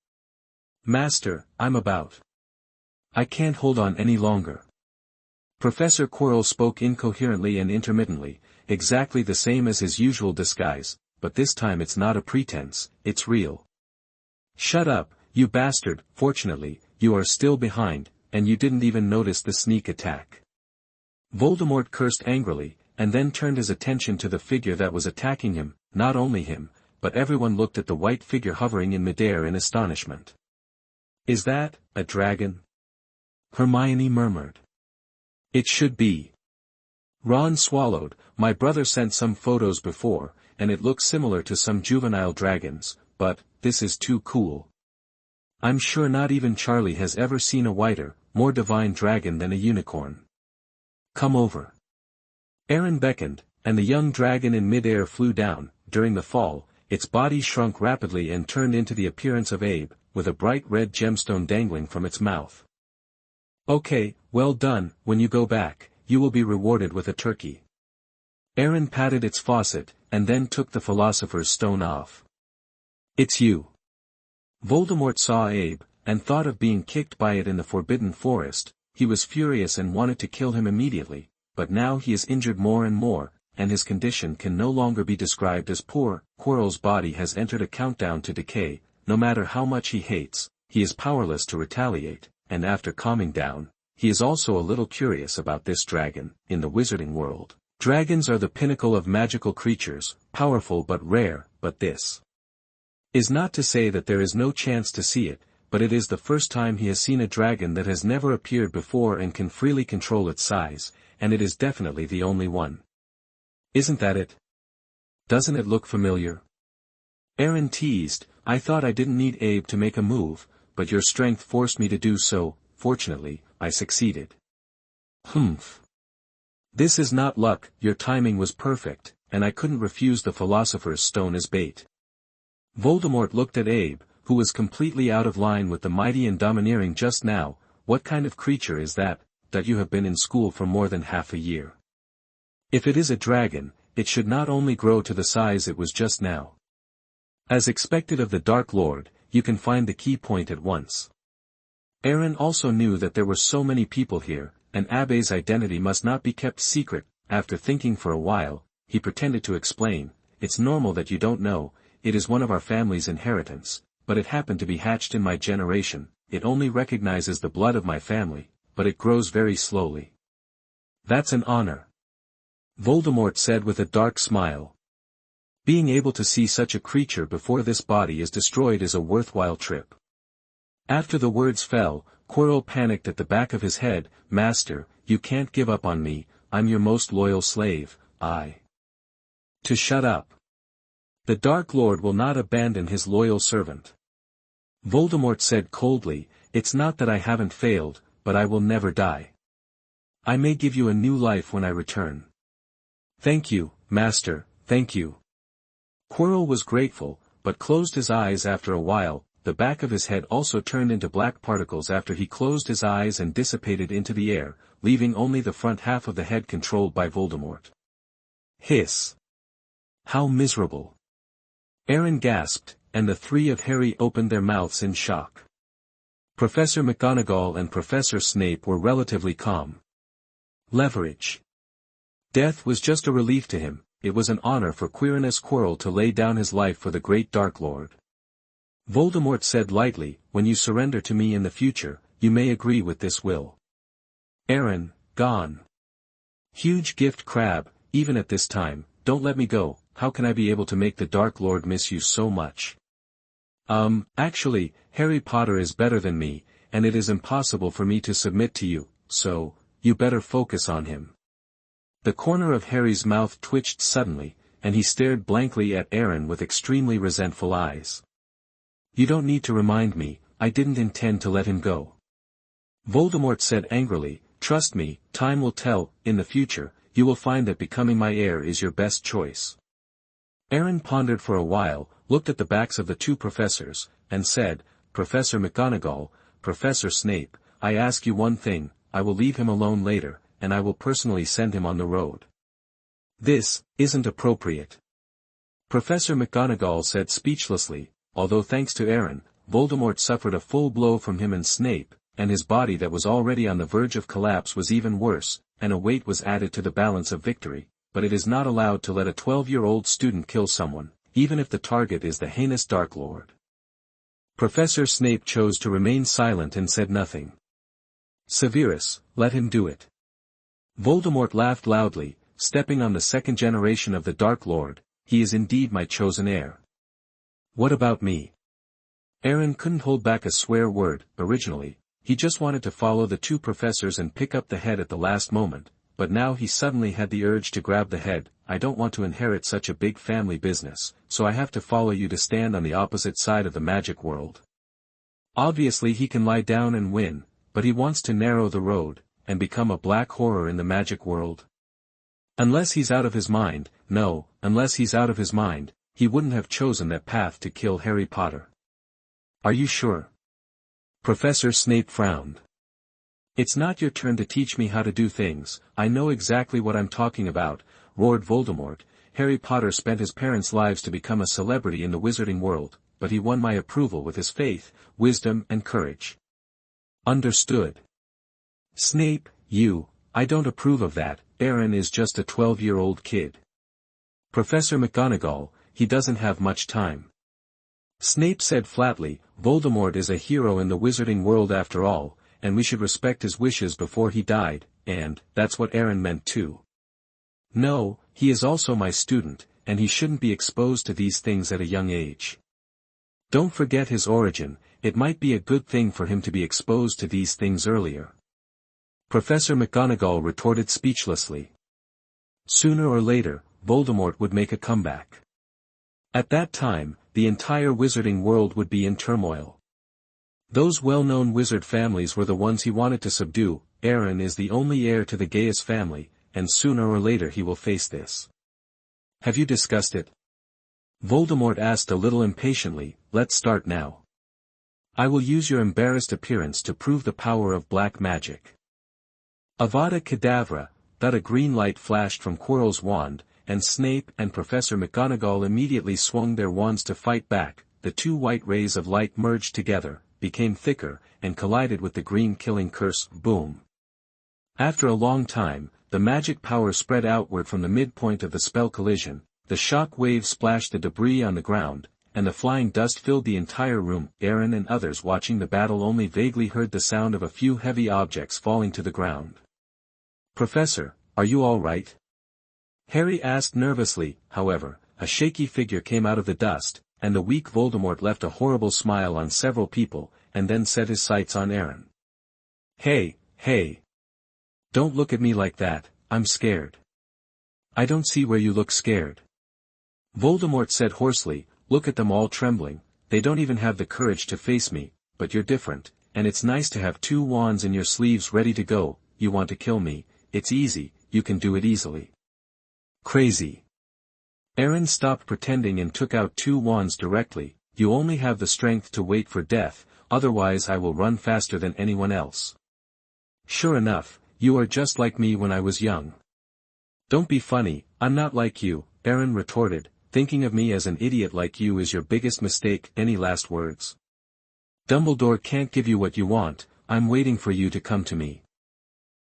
"Master, I'm about. I can't hold on any longer." Professor Quirrell spoke incoherently and intermittently, exactly the same as his usual disguise, but this time it's not a pretense, it's real. "Shut up, you bastard. Fortunately, you are still behind, and you didn't even notice the sneak attack." Voldemort cursed angrily, and then turned his attention to the figure that was attacking him. Not only him, but everyone looked at the white figure hovering in midair in astonishment. "Is that a dragon?" Hermione murmured. "It should be." Ron swallowed. "My brother sent some photos before, and it looks similar to some juvenile dragons, but this is too cool. I'm sure not even Charlie has ever seen a whiter, more divine dragon than a unicorn. Come over." Aaron beckoned, and the young dragon in midair flew down. During the fall, its body shrunk rapidly and turned into the appearance of Abe, with a bright red gemstone dangling from its mouth. "Okay, well done. When you go back, you will be rewarded with a turkey." Aaron patted its faucet, and then took the Philosopher's Stone off. "It's you." Voldemort saw Abe, and thought of being kicked by it in the Forbidden Forest, he was furious and wanted to kill him immediately, but now he is injured more and more, and his condition can no longer be described as poor. Quirrell's body has entered a countdown to decay. No matter how much he hates, he is powerless to retaliate, and after calming down, he is also a little curious about this dragon. In the wizarding world, dragons are the pinnacle of magical creatures, powerful but rare, but this is not to say that there is no chance to see it, but it is the first time he has seen a dragon that has never appeared before and can freely control its size, and it is definitely the only one. Isn't that it? Doesn't it look familiar? Aaron teased, I thought I didn't need Abe to make a move, but your strength forced me to do so. Fortunately, I succeeded. Humph. This is not luck, your timing was perfect, and I couldn't refuse the Philosopher's Stone as bait. Voldemort looked at Abe, who was completely out of line with the mighty and domineering just now. What kind of creature is that you have been in school for more than half a year? If it is a dragon, it should not only grow to the size it was just now. As expected of the Dark Lord, you can find the key point at once. Aaron also knew that there were so many people here, and Abe's identity must not be kept secret. After thinking for a while, he pretended to explain, it's normal that you don't know, it is one of our family's inheritance, but it happened to be hatched in my generation. It only recognizes the blood of my family, but it grows very slowly. That's an honor. Voldemort said with a dark smile. Being able to see such a creature before this body is destroyed is a worthwhile trip. After the words fell, Quirrell panicked at the back of his head. Master, you can't give up on me, I'm your most loyal slave. To shut up. The Dark Lord will not abandon his loyal servant. Voldemort said coldly, it's not that I haven't failed, but I will never die. I may give you a new life when I return. Thank you, Master, thank you. Quirrell was grateful, but closed his eyes after a while. The back of his head also turned into black particles after he closed his eyes and dissipated into the air, leaving only the front half of the head controlled by Voldemort. Hiss! How miserable! Aaron gasped, and the three of Harry opened their mouths in shock. Professor McGonagall and Professor Snape were relatively calm. Leverage. Death was just a relief to him. It was an honor for Quirinus Quirrell to lay down his life for the great Dark Lord. Voldemort said lightly, when you surrender to me in the future, you may agree with this will. Aaron, gone. Huge gift crab, even at this time, don't let me go, how can I be able to make the Dark Lord miss you so much? Actually, Harry Potter is better than me, and it is impossible for me to submit to you, so, you better focus on him. The corner of Harry's mouth twitched suddenly, and he stared blankly at Aaron with extremely resentful eyes. You don't need to remind me, I didn't intend to let him go. Voldemort said angrily, trust me, time will tell. In the future, you will find that becoming my heir is your best choice. Aaron pondered for a while, looked at the backs of the two professors, and said, Professor McGonagall, Professor Snape, I ask you one thing, I will leave him alone later, and I will personally send him on the road. This isn't appropriate. Professor McGonagall said speechlessly, although thanks to Aaron, Voldemort suffered a full blow from him and Snape, and his body that was already on the verge of collapse was even worse, and a weight was added to the balance of victory, but it is not allowed to let a 12-year-old student kill someone, even if the target is the heinous Dark Lord. Professor Snape chose to remain silent and said nothing. Severus, let him do it. Voldemort laughed loudly, stepping on the second generation of the Dark Lord, he is indeed my chosen heir. What about me? Aaron couldn't hold back a swear word. Originally, he just wanted to follow the two professors and pick up the head at the last moment, but now he suddenly had the urge to grab the head. I don't want to inherit such a big family business, so I have to follow you to stand on the opposite side of the magic world. Obviously he can lie down and win, but he wants to narrow the road, and become a black horror in the magic world. Unless he's out of his mind, he wouldn't have chosen that path to kill Harry Potter. Are you sure? Professor Snape frowned. It's not your turn to teach me how to do things, I know exactly what I'm talking about, roared Voldemort. Harry Potter spent his parents' lives to become a celebrity in the wizarding world, but he won my approval with his faith, wisdom and courage. Understood. Snape, I don't approve of that. Aaron is just a 12-year-old kid. Professor McGonagall, he doesn't have much time. Snape said flatly, Voldemort is a hero in the wizarding world after all, and we should respect his wishes before he died, and, that's what Aaron meant too. No, he is also my student, and he shouldn't be exposed to these things at a young age. Don't forget his origin, it might be a good thing for him to be exposed to these things earlier. Professor McGonagall retorted speechlessly. Sooner or later, Voldemort would make a comeback. At that time, the entire wizarding world would be in turmoil. Those well-known wizard families were the ones he wanted to subdue. Aaron is the only heir to the Gaius family, and sooner or later he will face this. Have you discussed it? Voldemort asked a little impatiently. Let's start now. I will use your embarrassed appearance to prove the power of black magic. Avada Kedavra, that a green light flashed from Quirrell's wand, and Snape and Professor McGonagall immediately swung their wands to fight back. The two white rays of light merged together, became thicker, and collided with the green killing curse. Boom. After a long time, the magic power spread outward from the midpoint of the spell collision. The shock wave splashed the debris on the ground, and the flying dust filled the entire room. Aaron and others watching the battle only vaguely heard the sound of a few heavy objects falling to the ground. Professor, are you all right? Harry asked nervously. However, a shaky figure came out of the dust, and the weak Voldemort left a horrible smile on several people, and then set his sights on Aaron. Hey. Don't look at me like that, I'm scared. I don't see where you look scared. Voldemort said hoarsely, look at them all trembling, they don't even have the courage to face me, but you're different, and it's nice to have two wands in your sleeves ready to go. You want to kill me, it's easy, you can do it easily. Crazy. Aaron stopped pretending and took out two wands directly. You only have the strength to wait for death, otherwise I will run faster than anyone else. Sure enough, you are just like me when I was young. Don't be funny, I'm not like you, Aaron retorted, thinking of me as an idiot like you is your biggest mistake. Any last words? Dumbledore can't give you what you want, I'm waiting for you to come to me.